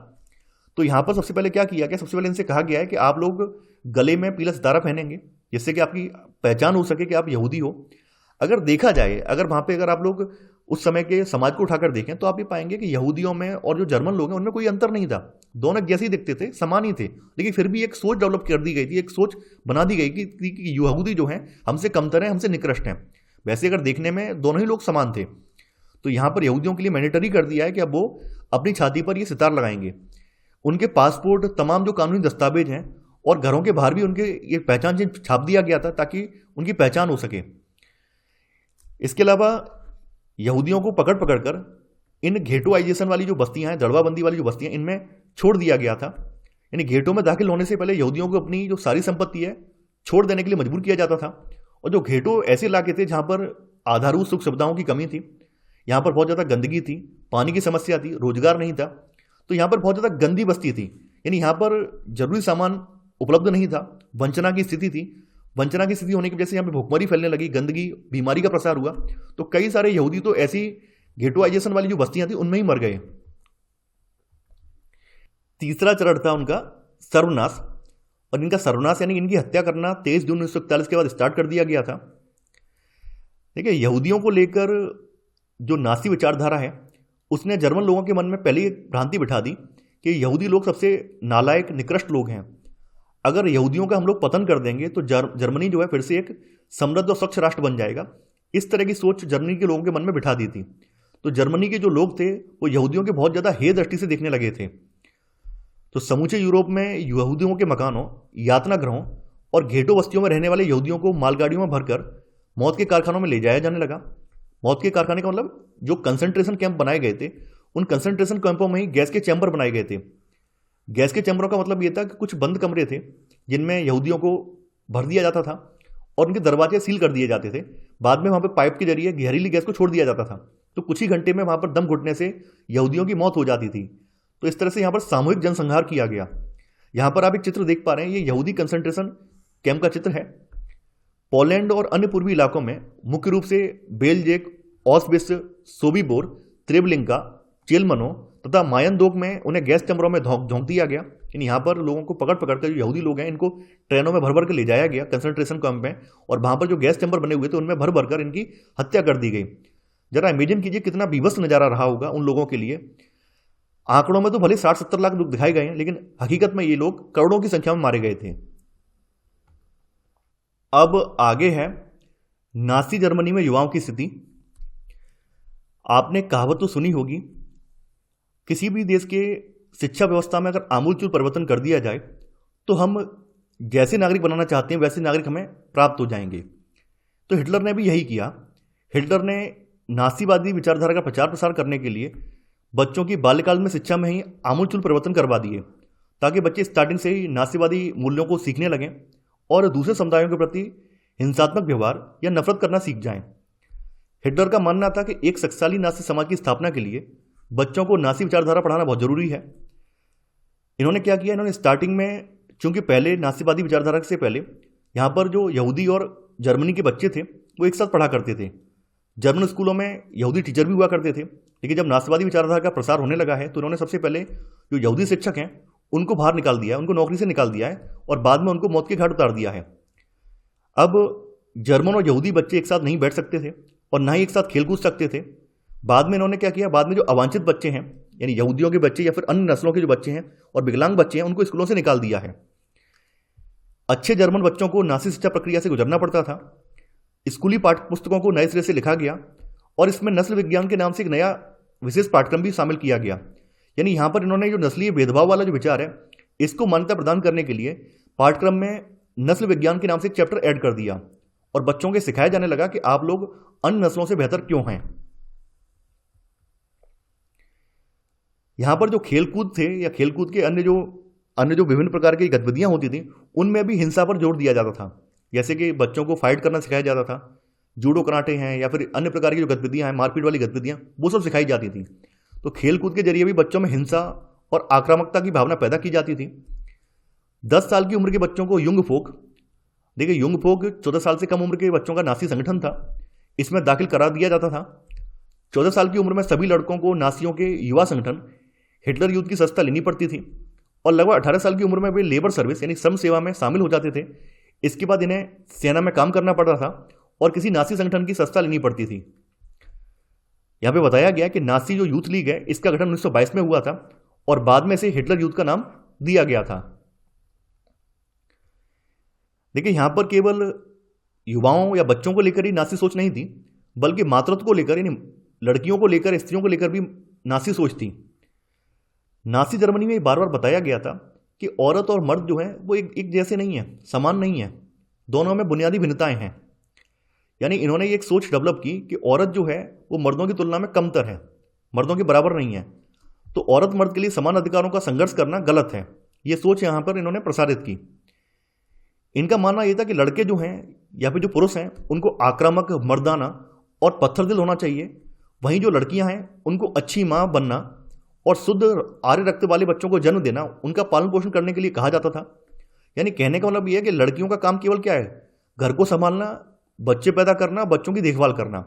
S1: तो यहाँ पर सबसे पहले क्या किया गया, सबसे पहले इनसे कहा गया है कि आप लोग गले में पीला सितारा पहनेंगे जिससे कि आपकी पहचान हो सके कि आप यहूदी हो। अगर देखा जाए, अगर वहाँ पे अगर आप लोग उस समय के समाज को उठाकर देखें तो आप ये पाएंगे कि यहूदियों में और जो जर्मन लोग हैं उनमें कोई अंतर नहीं था, दोनों जैसे ही दिखते थे, समान ही थे। लेकिन फिर भी एक सोच डेवलप कर दी गई थी, एक सोच बना दी गई कि यहूदी जो हैं हमसे कमतर हैं, हमसे निकृष्ट हैं। वैसे अगर देखने में दोनों ही लोग समान थे। तो यहाँ पर यहूदियों के लिए मैंडेटरी कर दिया है कि अब वो अपनी छाती पर ये सितार लगाएंगे। उनके पासपोर्ट, तमाम जो कानूनी दस्तावेज हैं और घरों के बाहर भी उनके ये पहचान चिन्ह छाप दिया गया था ताकि उनकी पहचान हो सके। इसके अलावा यहूदियों को पकड़ पकड़ कर इन घेटोआइजेशन वाली जो बस्तियां हैं, दड़बाबंदी वाली जो बस्तियां, इनमें छोड़ दिया गया था। यानी घेटों में दाखिल होने से पहले यहूदियों को अपनी जो सारी संपत्ति है छोड़ देने के लिए मजबूर किया जाता था। और जो घेटो ऐसे इलाके थे जहां पर आधारभूत सुख सुविधाओं की कमी थी, यहाँ पर बहुत ज़्यादा गंदगी थी, पानी की समस्या थी, रोजगार नहीं था, तो यहाँ पर बहुत ज़्यादा गंदी बस्ती थी। यानी यहाँ पर जरूरी सामान उपलब्ध नहीं था, वंचना की स्थिति थी। वंचना की स्थिति होने की वजह से यहाँ पे भुखमरी फैलने लगी, गंदगी, बीमारी का प्रसार हुआ। तो कई सारे यहूदी तो ऐसी घेटोआइजेशन वाली जो बस्तियां थी उनमें ही मर गए। तीसरा चरण था उनका सर्वनाश। और इनका सर्वनाश यानी इनकी हत्या करना 23 जून 1941 के बाद स्टार्ट कर दिया गया था। देखिए यहूदियों को लेकर जो नासी विचारधारा है उसने जर्मन लोगों के मन में पहले ही भ्रांति बिठा दी कि यहूदी लोग सबसे नालायक, निकृष्ट लोग हैं। अगर यहूदियों का हम लोग पतन कर देंगे तो जर्मनी जो है फिर से एक समृद्ध और स्वच्छ राष्ट्र बन जाएगा। इस तरह की सोच जर्मनी के लोगों के मन में बिठा दी थी। तो जर्मनी के जो लोग थे वो यहूदियों के बहुत ज़्यादा हेय दृष्टि से देखने लगे थे। तो समूचे यूरोप में यहूदियों के मकानों, यातना गृहों और घेटो बस्तियों में रहने वाले यहूदियों को मालगाड़ियों में भरकर मौत के कारखानों में ले जाया जाने लगा। मौत के कारखाने का मतलब जो कंसंट्रेशन कैंप बनाए गए थे उन कंसंट्रेशन कैंपों में ही गैस के चैम्बर बनाए गए थे। गैस के चैम्बरों का मतलब ये था कि कुछ बंद कमरे थे जिनमें यहूदियों को भर दिया जाता था और उनके दरवाजे सील कर दिए जाते थे। बाद में वहाँ पे पाइप के जरिए जहरीली गैस को छोड़ दिया जाता था। तो कुछ ही घंटे में वहाँ पर दम घुटने से यहूदियों की मौत हो जाती थी। तो इस तरह से यहाँ पर सामूहिक जनसंहार किया गया। यहाँ पर आप एक चित्र देख पा रहे हैं, ये यहूदी कंसंट्रेशन कैंप का चित्र है। पोलैंड और अन्य पूर्वी इलाकों में मुख्य रूप से बेलजेक, ऑस्विट्स, सोबिबोर, त्रेबलिंका, चेलमनो तथा मायनदोक में उन्हें गैस चैम्बरों में झोंक दिया गया। यहाँ पर लोगों को पकड़ पकड़ कर जो यहूदी लोग हैं इनको ट्रेनों में भर भर कर ले जाया गया कंसंट्रेशन कैंप में, और वहाँ पर जो गैस चैम्बर बने हुए थे उनमें भर भर कर इनकी हत्या कर दी गई। जरा इमेजिन कीजिए कितना बीभत्स नजारा रहा होगा उन लोगों के लिए। आंकड़ों में तो भले 60-70 लाख लोग दिखाए गए हैं, लेकिन हकीकत में ये लोग करोड़ों की संख्या में मारे गए थे। अब आगे है नासी जर्मनी में युवाओं की स्थिति। आपने कहावत तो सुनी होगी, किसी भी देश के शिक्षा व्यवस्था में अगर आमूलचूल परिवर्तन कर दिया जाए तो हम जैसे नागरिक बनाना चाहते हैं वैसे नागरिक हमें प्राप्त हो जाएंगे। तो हिटलर ने भी यही किया। हिटलर ने नासीवादी विचारधारा का प्रचार प्रसार करने के लिए बच्चों की बाल्यकाल में शिक्षा में ही आमूलचूल परिवर्तन करवा दिए, ताकि बच्चे स्टार्टिंग से ही नासीवादी मूल्यों को सीखने लगें और दूसरे समुदायों के प्रति हिंसात्मक व्यवहार या नफरत करना सीख जाएं। हिटलर का मानना था कि एक शक्तिशाली नासी समाज की स्थापना के लिए बच्चों को नासी विचारधारा पढ़ाना बहुत जरूरी है। इन्होंने क्या किया, इन्होंने स्टार्टिंग में, चूंकि पहले नासीवादी विचारधारा से पहले यहाँ पर जो यहूदी और जर्मनी के बच्चे थे वो एक साथ पढ़ा करते थे। जर्मन स्कूलों में यहूदी टीचर भी हुआ करते थे, लेकिन जब नासीवादी विचारधारा का प्रसार होने लगा है तो उन्होंने सबसे पहले जो यहूदी शिक्षक हैं उनको बाहर निकाल दिया है, उनको नौकरी से निकाल दिया है और बाद में उनको मौत के घाट उतार दिया है। अब जर्मन और यहूदी बच्चे एक साथ नहीं बैठ सकते थे और ना ही एक साथ खेल कूद सकते थे। बाद में इन्होंने क्या किया, बाद में जो अवांछित बच्चे हैं यानी यहूदियों के बच्चे या फिर अन्य नस्लों के जो बच्चे हैं और विकलांग बच्चे हैं उनको स्कूलों से निकाल दिया है। अच्छे जर्मन बच्चों को नासी शिक्षा प्रक्रिया से गुजरना पड़ता था। स्कूली पाठ्य पुस्तकों को नए सिरे से लिखा गया और इसमें नस्ल विज्ञान के नाम से एक नया विशेष पाठ्यक्रम भी शामिल किया गया। यानी यहाँ पर इन्होंने जो नस्लीय भेदभाव वाला जो विचार है इसको मान्यता प्रदान करने के लिए पाठ्यक्रम में नस्ल विज्ञान के नाम से एक चैप्टर ऐड कर दिया और बच्चों के सिखाया जाने लगा कि आप लोग अन्य नस्लों से बेहतर क्यों हैं। यहाँ पर जो खेलकूद थे या खेलकूद के अन्य जो विभिन्न प्रकार की गतिविधियां होती थी उनमें भी हिंसा पर जोर दिया जाता था। जैसे कि बच्चों को फाइट करना सिखाया जाता था, जूडो कराटे हैं या फिर अन्य प्रकार की जो गतिविधियां हैं, मारपीट वाली गतिविधियां, वो सब सिखाई जाती थी। तो खेल कूद के जरिए भी बच्चों में हिंसा और आक्रामकता की भावना पैदा की जाती थी। 10 साल की उम्र के बच्चों को युंग फोक, देखिए युंग फोक 14 साल से कम उम्र के बच्चों का नासी संगठन था, इसमें दाखिल करा दिया जाता था। 14 साल की उम्र में सभी लड़कों को नासियों के युवा संगठन हिटलर यूथ की संस्था लेनी पड़ती थी और लगभग 18 साल की उम्र में वे लेबर सर्विस यानी श्रम सेवा में शामिल हो जाते थे। इसके बाद इन्हें सेना में काम करना पड़ रहा था और किसी नासी संगठन की संस्था लेनी पड़ती थी। यहां पे बताया गया कि नासी जो यूथ लीग है इसका गठन 1922 में हुआ था और बाद में इसे हिटलर यूथ का नाम दिया गया था। देखिए यहां पर केवल युवाओं या बच्चों को लेकर ही नासी सोच नहीं थी, बल्कि मातृत्व को लेकर यानी लड़कियों को लेकर, स्त्रियों को लेकर भी नासी सोच थी। नासी जर्मनी में बार बार बताया गया था कि औरत और मर्द जो है वो एक जैसे नहीं है, समान नहीं है, दोनों में बुनियादी भिन्नताएं हैं। यानी इन्होंने एक सोच डेवलप की कि औरत जो है वो मर्दों की तुलना में कमतर है, मर्दों के बराबर नहीं है, तो औरत मर्द के लिए समान अधिकारों का संघर्ष करना गलत है। ये सोच यहां पर इन्होंने प्रसारित की। इनका मानना यह था कि लड़के जो हैं या फिर जो पुरुष हैं उनको आक्रामक, मर्दाना और पत्थर दिल होना चाहिए, वहीं जो लड़कियां हैं उनको अच्छी माँ बनना और शुद्ध आर्य रक्त वाले बच्चों को जन्म देना, उनका पालन पोषण करने के लिए कहा जाता था। यानी कहने का मतलब यह है कि लड़कियों का काम केवल क्या है, घर को संभालना, बच्चे पैदा करना, बच्चों की देखभाल करना,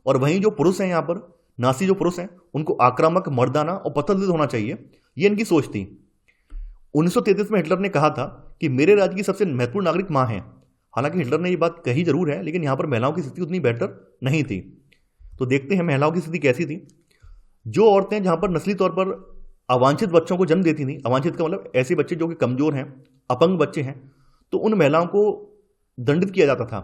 S1: और वहीं जो पुरुष हैं यहाँ पर नासी जो पुरुष हैं उनको आक्रामक, मर्दाना और पत्थर दिल होना चाहिए, ये इनकी सोच थी। 1933 में हिटलर ने कहा था कि मेरे राज्य की सबसे महत्वपूर्ण नागरिक माँ है। हालांकि हिटलर ने ये बात कही जरूर है, लेकिन यहाँ पर महिलाओं की स्थिति उतनी बेहतर नहीं थी। तो देखते हैं महिलाओं की स्थिति कैसी थी। जो औरतें जहां पर नस्ली तौर पर अवांछित बच्चों को जन्म देती थी, अवांछित का मतलब ऐसे बच्चे जो कि कमजोर हैं, अपंग बच्चे हैं, तो उन महिलाओं को दंडित किया जाता था।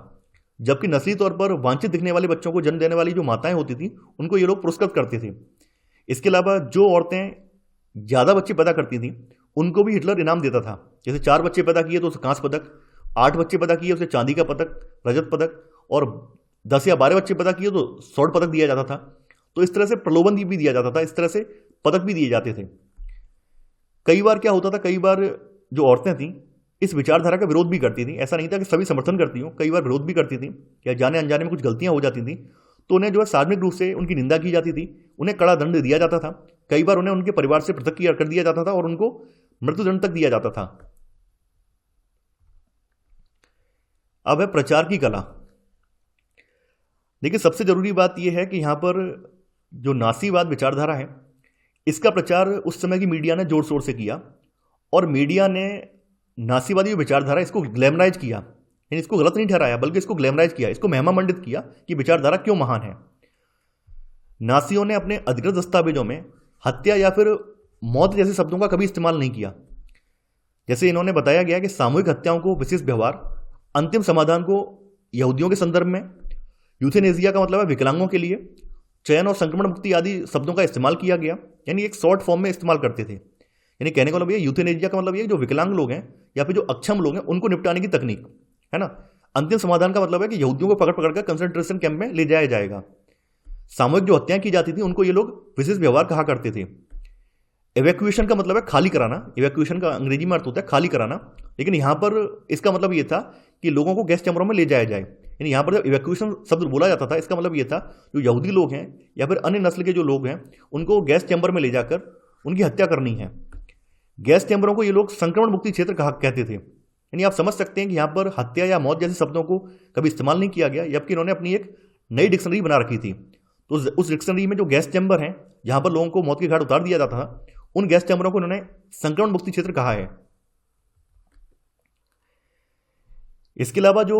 S1: जबकि नस्ली तौर पर वांछित दिखने वाले बच्चों को जन्म देने वाली जो माताएं होती थी उनको ये लोग पुरस्कृत करते थे। इसके अलावा जो औरतें ज्यादा बच्चे पैदा करती थी उनको भी हिटलर इनाम देता था। जैसे 4 बच्चे पैदा किए तो उसे कांस्य पदक, 8 बच्चे पैदा किए उसे चांदी का पदक, रजत पदक, और 10 या 12 बच्चे पैदा किए तो स्वर्ण पदक दिया जाता था। तो इस तरह से प्रलोभन भी दिया जाता था, इस तरह से पदक भी दिए जाते थे। कई बार क्या होता था, कई बार जो औरतें थीं इस विचारधारा का विरोध भी करती थी। ऐसा नहीं था कि सभी समर्थन करती हो, कई बार विरोध भी करती थी, या जाने अनजाने में कुछ गलतियां हो जाती थी तो उन्हें जो है सार्वजनिक रूप से उनकी निंदा की जाती थी, उन्हें कड़ा दंड दिया जाता था। कई बार उन्हें उनके परिवार से पृथक कर दिया जाता था और उनको मृत्युदंड तक दिया जाता था। अब है प्रचार की कला। देखिए सबसे जरूरी बात यह है कि यहां पर जो नासीवाद विचारधारा है इसका प्रचार उस समय की मीडिया ने जोर शोर से किया, और मीडिया ने नासीवादी विचारधारा इसको ग्लैमराइज किया, यानी इसको गलत नहीं ठहराया बल्कि इसको ग्लैमराइज किया, इसको महिमा मंडित किया कि विचारधारा क्यों महान है। नासियों ने अपने अधिकृत दस्तावेजों में हत्या या फिर मौत जैसे शब्दों का कभी इस्तेमाल नहीं किया। जैसे इन्होंने बताया गया कि सामूहिक हत्याओं को विशेष व्यवहार, अंतिम समाधान को यहूदियों के संदर्भ में, यूथेनेसिया का मतलब है विकलांगों के लिए, चयन और संक्रमण मुक्ति आदि शब्दों का इस्तेमाल किया गया, यानी एक शॉर्ट फॉर्म में इस्तेमाल करते थे यानी कहने का मतलब ये यूथेनेजिया का मतलब ये जो विकलांग लोग हैं या फिर जो अक्षम लोग हैं उनको निपटाने की तकनीक है ना। अंतिम समाधान का मतलब है कि यहूदियों को पकड़ पकड़ कर कंसंट्रेशन कैंप में ले जाया जाएगा। सामूहिक जो हत्याएं की जाती थी उनको ये लोग विशेष व्यवहार कहा करते थे। एवैक्यूएशन का मतलब है खाली कराना, इवैक्यूएशन का अंग्रेजी में अर्थ होता है खाली कराना, लेकिन यहाँ पर इसका मतलब ये था कि लोगों को गैस चैम्बरों में ले जाया जाए। यानी यहाँ पर जब इवैक्यूएशन शब्द बोला जाता था इसका मतलब ये था जो यहूदी लोग हैं या फिर अन्य नस्ल के जो लोग हैं उनको गैस चैम्बर में ले जाकर उनकी हत्या करनी है। गैस चैम्बरों को ये लोग संक्रमण मुक्ति क्षेत्र कहा कहते थे। यानी आप समझ सकते हैं कि यहाँ पर हत्या या मौत जैसे शब्दों को कभी इस्तेमाल नहीं किया गया, जबकि इन्होंने अपनी एक नई डिक्शनरी बना रखी थी। तो उस डिक्शनरी में जो गैस चैम्बर हैं जहाँ पर लोगों को मौत के घाट उतार दिया जाता था उन गैस चैम्बरों को इन्होंने संक्रमण मुक्ति क्षेत्र कहा है। इसके अलावा जो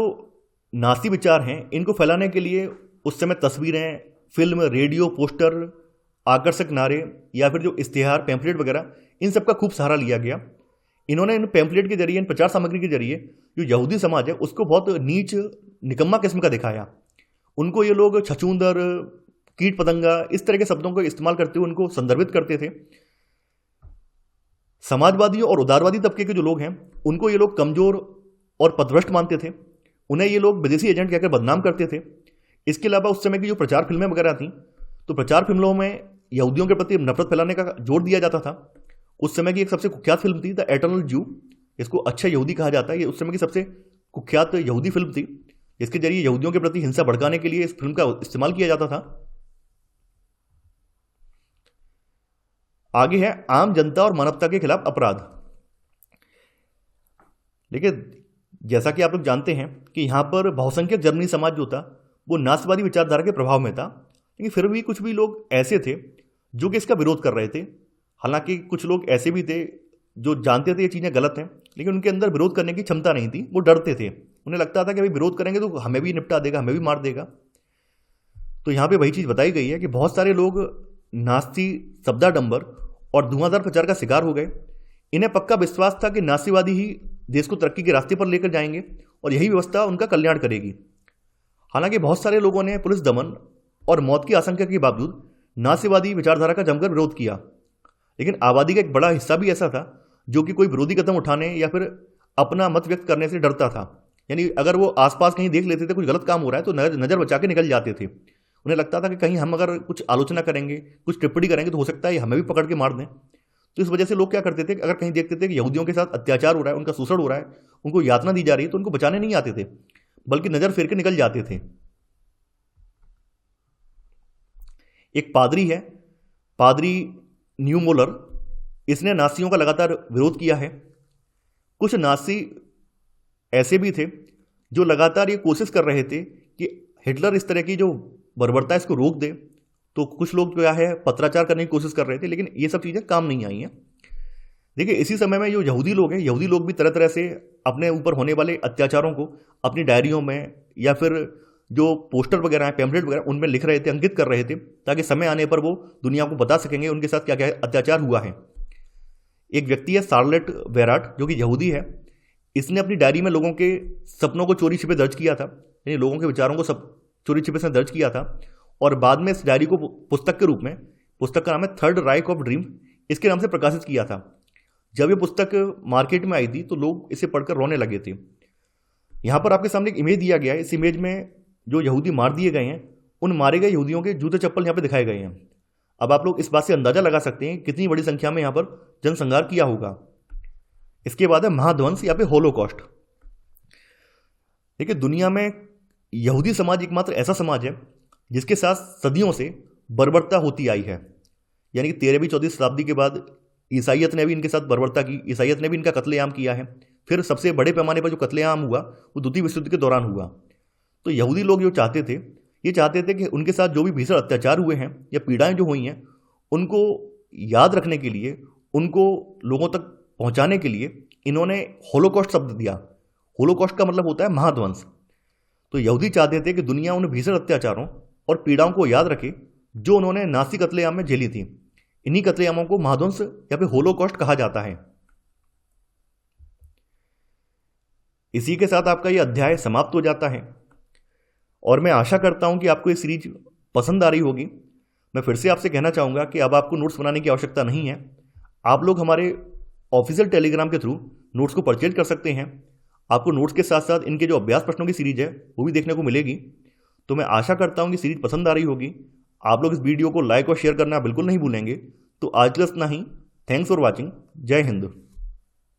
S1: नास्ती विचार हैं इनको फैलाने के लिए उस समय तस्वीरें, फिल्म, रेडियो, पोस्टर, आकर्षक नारे या फिर जो इश्तिहार, पैम्फलेट वगैरह इन सब का खूब सहारा लिया गया। इन्होंने इन पैम्फलेट के जरिए, इन प्रचार सामग्री के जरिए जो यहूदी समाज है उसको बहुत नीच, निकम्मा किस्म का दिखाया। उनको ये लोग छछूंदर, कीट पतंगा इस तरह के शब्दों को इस्तेमाल करते हुए उनको संदर्भित करते थे। समाजवादी और उदारवादी तबके के जो लोग हैं उनको ये लोग कमजोर और पथभ्रष्ट मानते थे। उन्हें ये लोग विदेशी एजेंट कहकर बदनाम करते थे। इसके अलावा उस समय की जो प्रचार फिल्में वगैरह थीं तो प्रचार फिल्मों में यहूदियों के प्रति नफरत फैलाने का जोर दिया जाता था। उस समय की एक सबसे कुख्यात फिल्म थी द एटर्नल जू, इसको अच्छा यहूदी कहा जाता है। ये उस समय की सबसे कुख्यात यहूदी फिल्म थी जिसके जरिए यहूदियों के प्रति हिंसा भड़काने के लिए इस फिल्म का इस्तेमाल किया जाता था। आगे है आम जनता और मानवता के खिलाफ अपराध। देखिए, जैसा कि आप लोग जानते हैं कि यहाँ पर बहुसंख्यक जर्मनी समाज जो था वो नास्तिवादी विचारधारा के प्रभाव में था, लेकिन फिर भी कुछ भी लोग ऐसे थे जो कि इसका विरोध कर रहे थे। हालांकि कुछ लोग ऐसे भी थे जो जानते थे ये चीज़ें गलत हैं, लेकिन उनके अंदर विरोध करने की क्षमता नहीं थी, वो डरते थे। उन्हें लगता था कि अभी विरोध करेंगे तो हमें भी निपटा देगा, हमें भी मार देगा। तो यहाँ पे वही चीज़ बताई गई है कि बहुत सारे लोग नास्ती, शब्दाडंबर और धुआंधार प्रचार का शिकार हो गए। इन्हें पक्का विश्वास था कि नास्तिवादी ही देश को तरक्की के रास्ते पर लेकर जाएंगे और यही व्यवस्था उनका कल्याण करेगी। हालांकि बहुत सारे लोगों ने पुलिस दमन और मौत की आशंका के बावजूद नास्तिवादी विचारधारा का जमकर विरोध किया, लेकिन आबादी का एक बड़ा हिस्सा भी ऐसा था जो कि कोई विरोधी कदम उठाने या फिर अपना मत व्यक्त करने से डरता था। यानी अगर वो आसपास कहीं देख लेते थे कुछ गलत काम हो रहा है तो नज़र बचा के निकल जाते थे। उन्हें लगता था कि कहीं हम अगर कुछ आलोचना करेंगे, कुछ टिप्पणी करेंगे तो हो सकता है हमें भी पकड़ के मार दें। तो इस वजह से लोग क्या करते थे, अगर कहीं देखते थे कि यहूदियों के साथ अत्याचार हो रहा है, उनका शोषण हो रहा है, उनको यातना दी जा रही है, तो उनको बचाने नहीं आते थे बल्कि नज़र फेर के निकल जाते थे। एक पादरी है, पादरी न्यूमोलर, इसने नासियों का लगातार विरोध किया है। कुछ नासी ऐसे भी थे जो लगातार ये कोशिश कर रहे थे कि हिटलर इस तरह की जो बर्बरता है इसको रोक दे। तो कुछ लोग क्या है पत्राचार करने की कोशिश कर रहे थे, लेकिन ये सब चीज़ें काम नहीं आई हैं। देखिए, इसी समय में जो यहूदी लोग हैं, यहूदी लोग भी तरह तरह से अपने ऊपर होने वाले अत्याचारों को अपनी डायरियों में या फिर जो पोस्टर वगैरह हैं, पैम्फलेट वगैरह, उनमें लिख रहे थे, अंकित कर रहे थे, ताकि समय आने पर वो दुनिया को बता सकेंगे उनके साथ क्या क्या अत्याचार हुआ है। एक व्यक्ति है शार्लेट वेराट, जो कि यहूदी है। इसने अपनी डायरी में लोगों के सपनों को चोरी छिपे दर्ज किया था, यानी लोगों के विचारों को सब चोरी छिपे से दर्ज किया था, और बाद में इस डायरी को पुस्तक के रूप में, पुस्तक का नाम है थर्ड राइक ऑफ ड्रीम, इसके नाम से प्रकाशित किया था। जब ये पुस्तक मार्केट में आई थी तो लोग इसे पढ़कर रोने लगे थे। यहाँ पर आपके सामने एक इमेज दिया गया है। इस इमेज में जो यहूदी मार दिए गए हैं, उन मारे गए यहूदियों के जूते चप्पल यहाँ पे दिखाए गए हैं। अब आप लोग इस बात से अंदाजा लगा सकते हैं कितनी बड़ी संख्या में यहाँ पर जनसंहार किया होगा। इसके बाद है महाध्वंस या फिर होलोकॉस्ट। देखिए, दुनिया में यहूदी समाज एकमात्र ऐसा समाज है जिसके साथ सदियों से बर्बरता होती आई है। यानी कि 13वीं-14वीं शताब्दी के बाद ईसाइयत ने भी इनके साथ बर्बरता की, ईसाइयत ने भी इनका कत्लेआम किया है। फिर सबसे बड़े पैमाने पर जो कत्लेआम हुआ वो द्वितीय विश्व युद्ध के दौरान हुआ। तो यहूदी लोग जो चाहते थे, ये चाहते थे कि उनके साथ जो भी भीषण अत्याचार हुए हैं या पीड़ाएं जो हुई हैं उनको याद रखने के लिए, उनको लोगों तक पहुंचाने के लिए इन्होंने होलोकॉस्ट शब्द दिया। होलोकॉस्ट का मतलब होता है महाध्वंस। तो यहूदी चाहते थे कि दुनिया उन भीषण अत्याचारों और पीड़ाओं को याद रखे जो उन्होंने नासी कत्लेआम में झेली थी। इन्हीं कत्लेआमों को महाध्वंस या फिर होलोकॉस्ट कहा जाता है। इसी के साथ आपका यह अध्याय समाप्त हो जाता है और मैं आशा करता हूं कि आपको ये सीरीज पसंद आ रही होगी। मैं फिर से आपसे कहना चाहूँगा कि अब आपको नोट्स बनाने की आवश्यकता नहीं है। आप लोग हमारे ऑफिशियल टेलीग्राम के थ्रू नोट्स को परचेज कर सकते हैं। आपको नोट्स के साथ साथ इनके जो अभ्यास प्रश्नों की सीरीज है वो भी देखने को मिलेगी। तो मैं आशा करता हूँ कि सीरीज पसंद आ रही होगी। आप लोग इस वीडियो को लाइक और शेयर करना बिल्कुल नहीं भूलेंगे। तो आज के लिए इतना ही। Thanks for watching. जय हिंद।